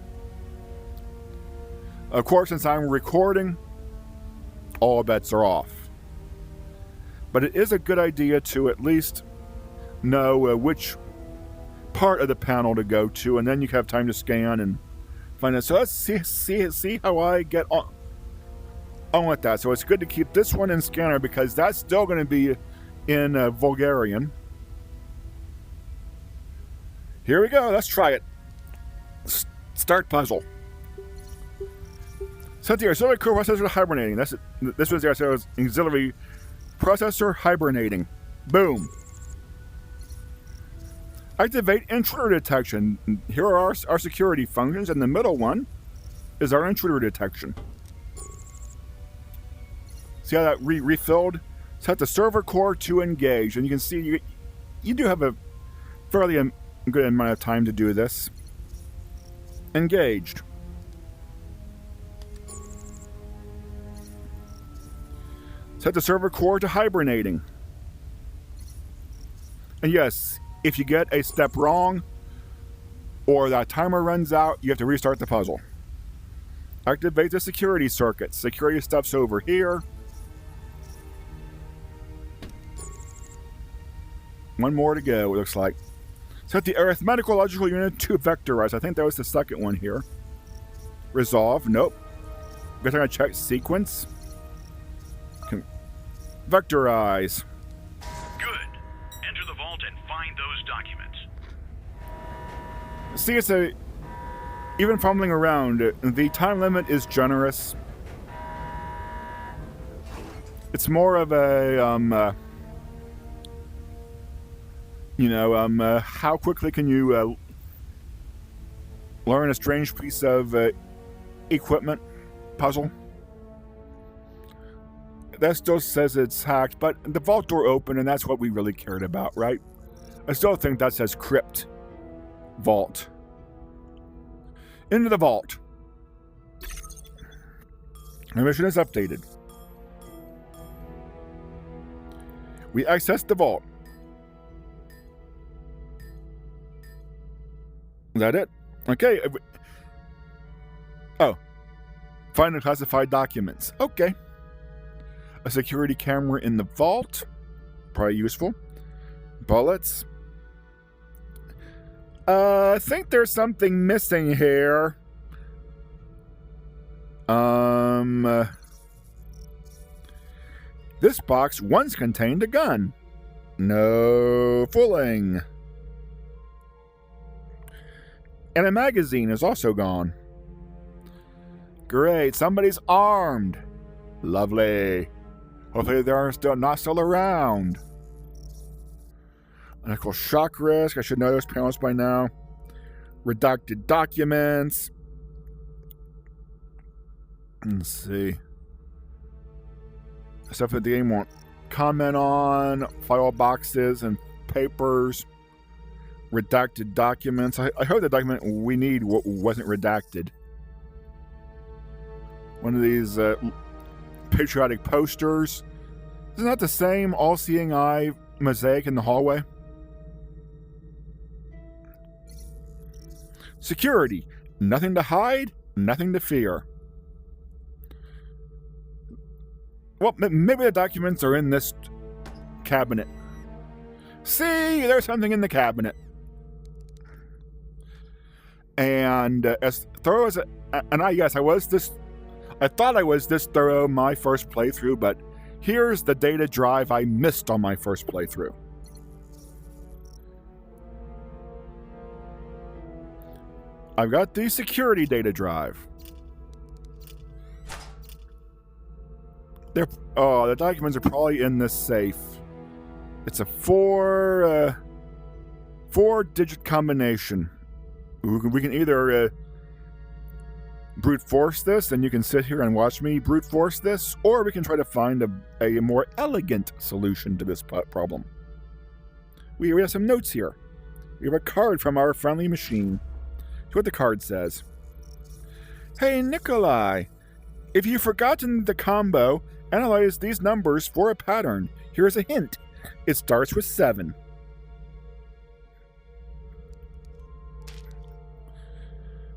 Of course, since I'm recording, all bets are off. But it is a good idea to at least know which part of the panel to go to, and then you have time to scan and find it. So let's see how I get on with that. So it's good to keep this one in scanner, because that's still going to be in Bulgarian. Here we go. Let's try it. Start puzzle. Set the auxiliary coprocessor hibernating. This was the auxiliary processor hibernating. Boom. Activate intruder detection. Here are our security functions, and the middle one is our intruder detection. See how that refilled? Set the server core to engage, and you can see you do have a fairly good amount of time to do this. Engaged. Set the server core to hibernating. And yes, if you get a step wrong or that timer runs out, you have to restart the puzzle. Activate the security circuit. Security stuff's over here. One more to go, it looks like. Set the arithmetical logical unit to vectorize. I think that was the second one here. Resolve. Nope. We're going to check sequence. Vectorize. Good. Enter the vault and find those documents. See, it's a... Even fumbling around, the time limit is generous. It's more of a, how quickly can you learn a strange piece of equipment puzzle? That still says it's hacked, but the vault door opened, and that's what we really cared about, right? I still think that says crypt vault. Into the vault. Our mission is updated. We access the vault. Is that it? Okay. Oh. Find the classified documents. Okay. A security camera in the vault. Probably useful. Bullets. I think there's something missing here. This box once contained a gun. No fooling. And a magazine is also gone. Great, somebody's armed. Lovely. Hopefully they're not still around. Unequal shock risk. I should know those panels by now. Redacted documents. Let's see. Stuff that the game won't comment on. File boxes and papers. Redacted documents. I hope the document we need wasn't redacted. One of these patriotic posters. Isn't that the same all-seeing eye mosaic in the hallway? Security. Nothing to hide, nothing to fear. Well, maybe the documents are in this cabinet. See, there's something in the cabinet. And as thorough as I thought I was this thorough my first playthrough, but here's the data drive I missed on my first playthrough. I've got the security data drive. The documents are probably in this safe. It's a four-digit combination. We can either brute force this, and you can sit here and watch me brute force this, or we can try to find a more elegant solution to this problem. We have some notes here. We have a card from our friendly machine. Here's what the card says. Hey, Nikolai, if you've forgotten the combo, analyze these numbers for a pattern. Here's a hint. It starts with 7.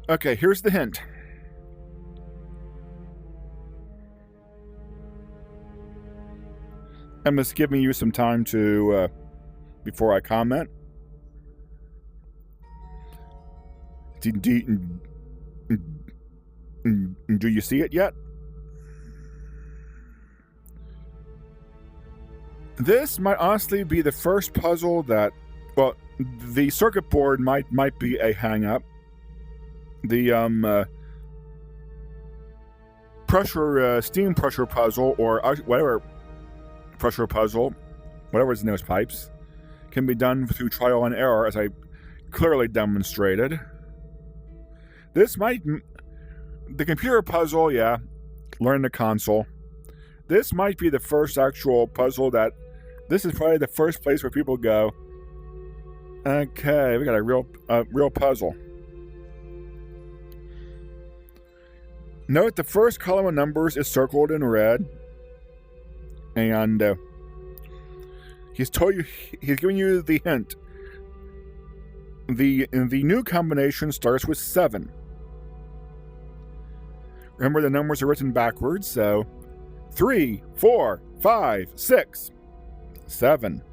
Okay, here's the hint. I'm just giving you some time to, before I comment. Do you see it yet? This might honestly be the first puzzle that, well, the circuit board might be a hang-up. The steam pressure puzzle, or whatever pressure puzzle, whatever is in those pipes, can be done through trial and error, as I clearly demonstrated. This might... The computer puzzle, yeah. Learn the console. This might be the first actual puzzle that... This is probably the first place where people go, okay, we got a real puzzle. Note the first column of numbers is circled in red. And he's giving you the hint. The new combination starts with 7. Remember, the numbers are written backwards, so 3, 4, 5, 6, 7.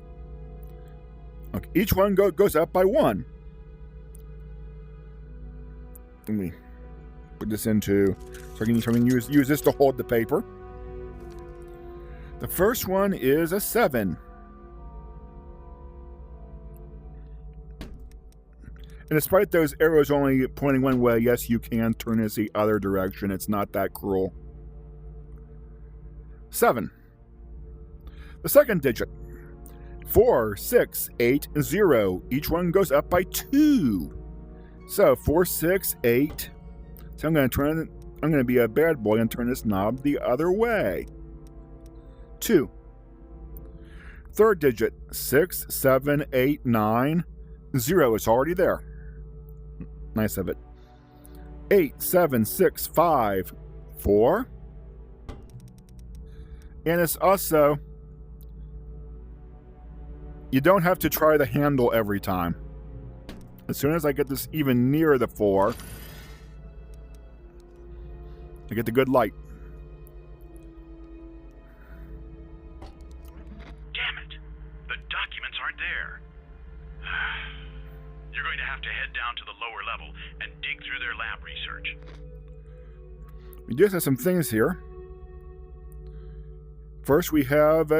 Okay, each one goes up by 1. put this into, so I can use this to hold the paper. The first one is a 7. And despite those arrows only pointing one way, yes, you can turn this the other direction. It's not that cruel. 7. The second digit. 4, 6, 8, 0. Each one goes up by 2. So 4, 6, 8. So I'm going to be a bad boy and turn this knob the other way. 2. Third digit. 6, 7, 8, 9, 0. It's already there. Nice of it. 8, 7, 6, 5, 4. And it's also, you don't have to try the handle every time. As soon as I get this even near the 4, I get the good light. Damn it! The documents aren't there. You're going to have to head down to the lower level and dig through their lab research. We just have some things here. First, we have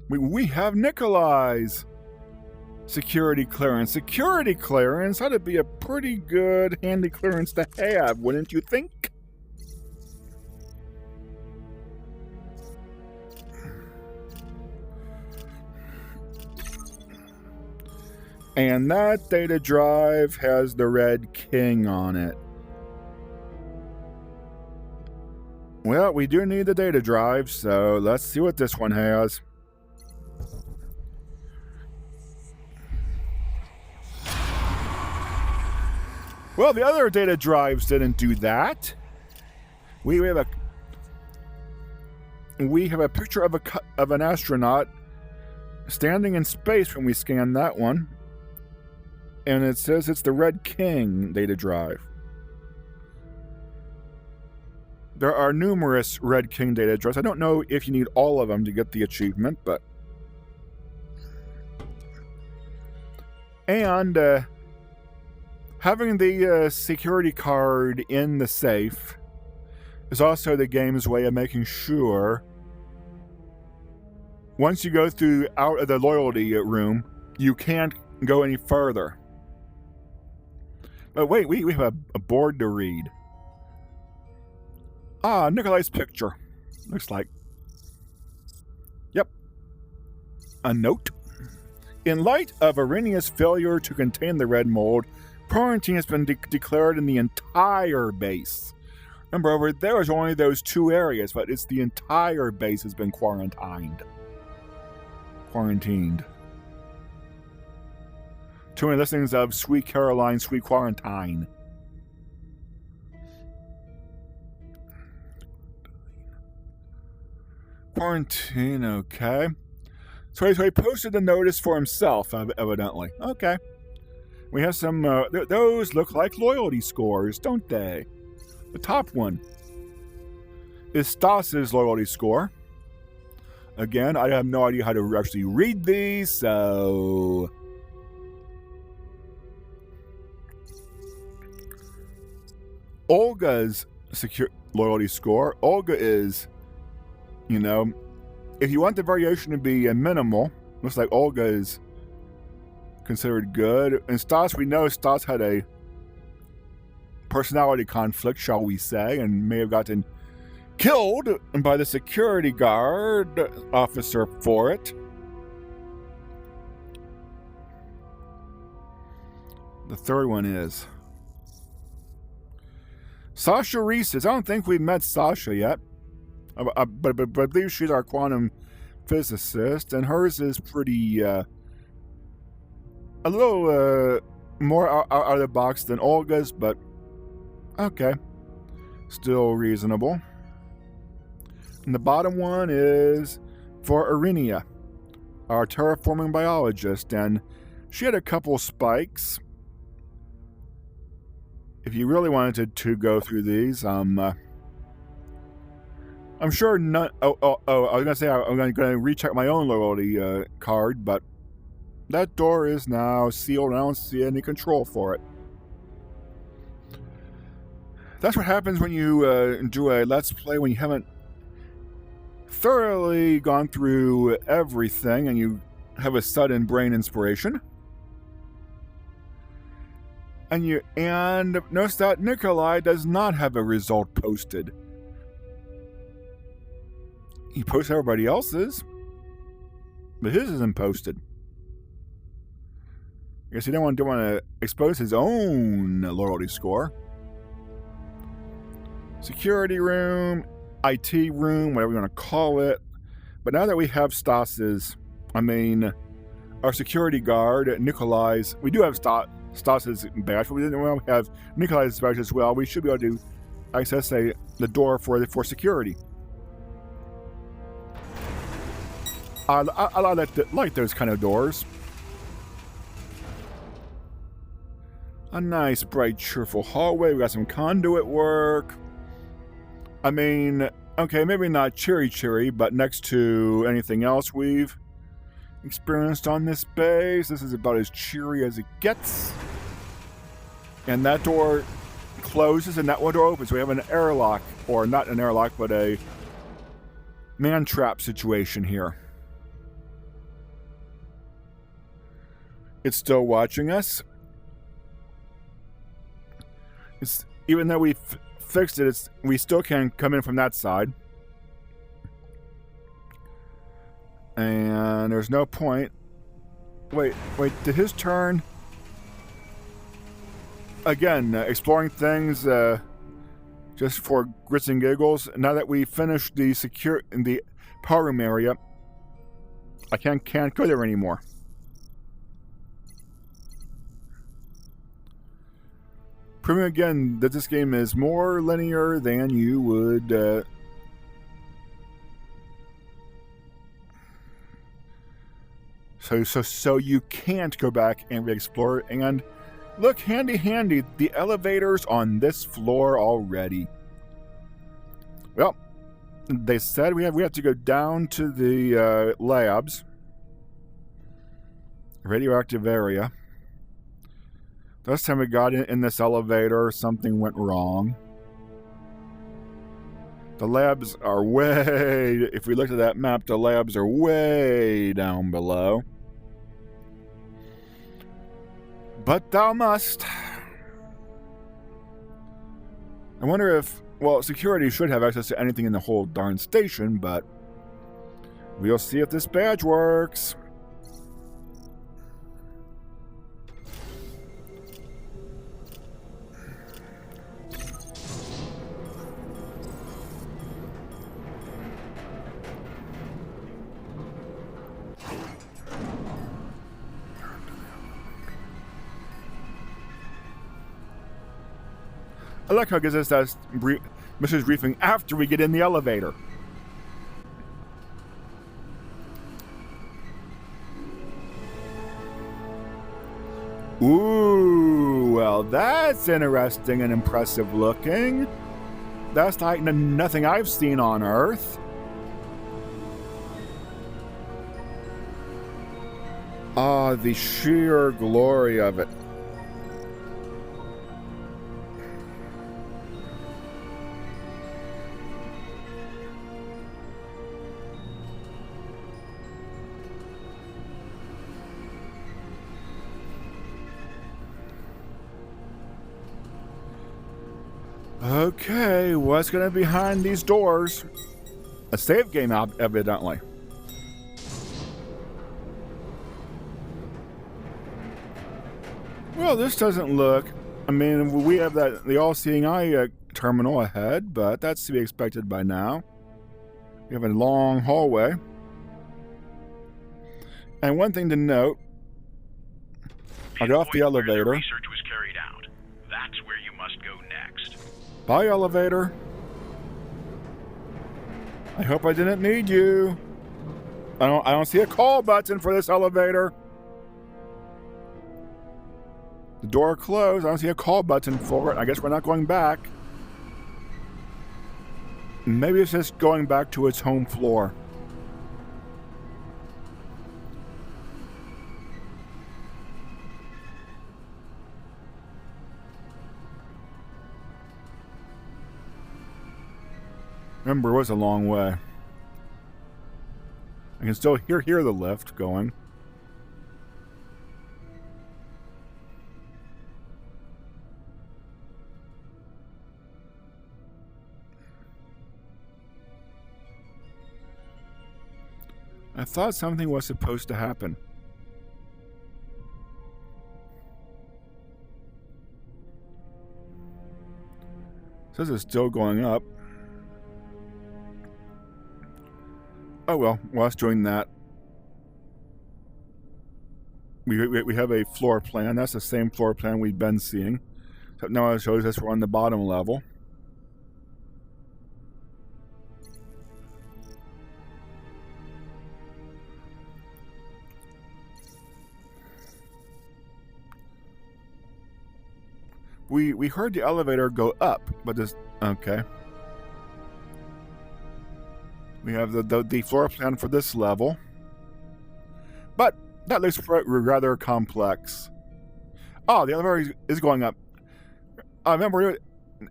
we have Nikolai's security clearance. Security clearance ought to be a pretty good, handy clearance to have, wouldn't you think? And that data drive has the Red King on it. Well, we do need the data drive, so let's see what this one has. Well, the other data drives didn't do that. We have a picture of an astronaut standing in space when we scan that one. And it says it's the Red King data drive. There are numerous Red King data drives. I don't know if you need all of them to get the achievement, but... And having the security card in the safe is also the game's way of making sure once you go through out of the loyalty room, you can't go any further. But wait, we have a board to read. Ah, Nikolai's picture. Looks like. Yep. A note. In light of Arrhenia's failure to contain the red mold, quarantine has been declared in the entire base. Remember, over there was only those 2 areas, but it's the entire base has been quarantined. Too many listings of Sweet Caroline, Sweet Quarantine. Quarantine, okay. So he posted the notice for himself, evidently. Okay. We have some, those look like loyalty scores, don't they? The top one is Stas's loyalty score. Again, I have no idea how to actually read these, so... Olga's loyalty score. Olga is, if you want the variation to be minimal, looks like Olga is considered good. And Stas, we know Stas had a personality conflict, shall we say, and may have gotten killed by the security guard officer for it. The third one is Sasha Reese. I don't think we've met Sasha yet, but I believe she's our quantum physicist, and hers is pretty a little more out of the box than Olga's, but okay, still reasonable. And the bottom one is for Arrhenia, our terraforming biologist, and she had a couple spikes. If you really wanted to go through these, I'm sure none. I was gonna say I'm gonna recheck my own loyalty card, but that door is now sealed. And I don't see any control for it. That's what happens when you do a Let's Play when you haven't thoroughly gone through everything and you have a sudden brain inspiration. And notice that Nikolai does not have a result posted. He posts everybody else's, but his isn't posted. I guess he don't want to expose his own loyalty score. Security room, IT room, whatever you want to call it. But now that we have Stas's, our security guard, Nikolai's, we do have Stas's badge, but we didn't have Nikolai's badge as well. We should be able to access the door for security. I like those kind of doors. A nice, bright, cheerful hallway. We got some conduit work. Okay, maybe not cheery, but next to anything else we've experienced on this base, this is about as cheery as it gets. And that door closes and that one door opens. We have an airlock, or not an airlock, but a man-trap situation here. It's still watching us. Even though we fixed it, we still can't come in from that side. And there's no point. Wait, did his turn? Again, exploring things just for grits and giggles. Now that we finished the power room area, I can't go there anymore. Proving again that this game is more linear than you would so you can't go back and re-explore. And look, handy, the elevators on this floor already. Well, they said we have to go down to the labs, radioactive area. Last time we got in this elevator, something went wrong. The labs are if we look at that map, the labs are way down below. But thou must. I wonder if, security should have access to anything in the whole darn station, but we'll see if this badge works. I like how it gives us that Mrs. Briefing after we get in the elevator. Ooh, well, that's interesting and impressive looking. That's like nothing I've seen on Earth. Ah, the sheer glory of it. Okay, what's going to be behind these doors? A save game, evidently. Well, this doesn't look... we have the all-seeing eye terminal ahead, but that's to be expected by now. We have a long hallway. And one thing to note, I'll get off the elevator. Research was carried out. That's where you must go next. Bye, elevator. I hope I didn't need you. I don't see a call button for this elevator. The door closed. I don't see a call button for it. I guess we're not going back. Maybe it's just going back to its home floor. Remember, it was a long way. I can still hear the lift going. I thought something was supposed to happen. It says it's still going up. Oh well, while it's doing that, we have a floor plan. That's the same floor plan we've been seeing. So now it shows us we're on the bottom level. We heard the elevator go up, but this okay. We have the floor plan for this level, but that looks rather complex. Oh, the elevator is going up. Remember,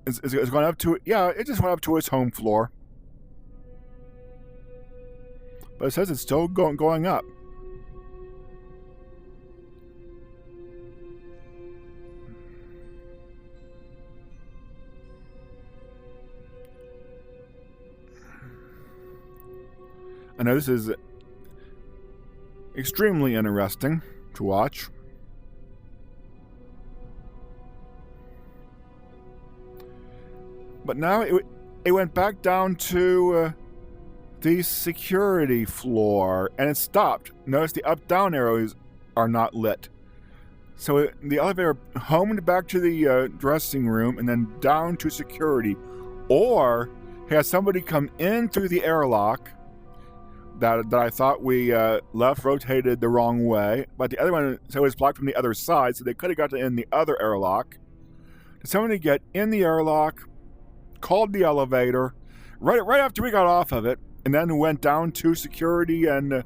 it's going up to it. Yeah, it just went up to its home floor, but it says it's still going up. I know this is extremely interesting to watch. But now it went back down to the security floor, and it stopped. Notice the up-down arrows are not lit. So the elevator homed back to the dressing room and then down to security. Or had somebody come in through the airlock that I thought we left rotated the wrong way, but the other one, so it was blocked from the other side, so they could have got in the other airlock. Did somebody get in the airlock, called the elevator, right after we got off of it, and then went down to security and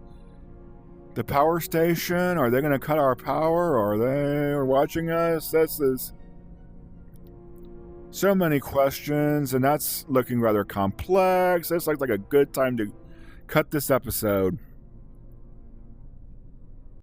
the power station? Are they going to cut our power? Or are they watching us? This is so many questions, and that's looking rather complex. It's like a good time to cut this episode.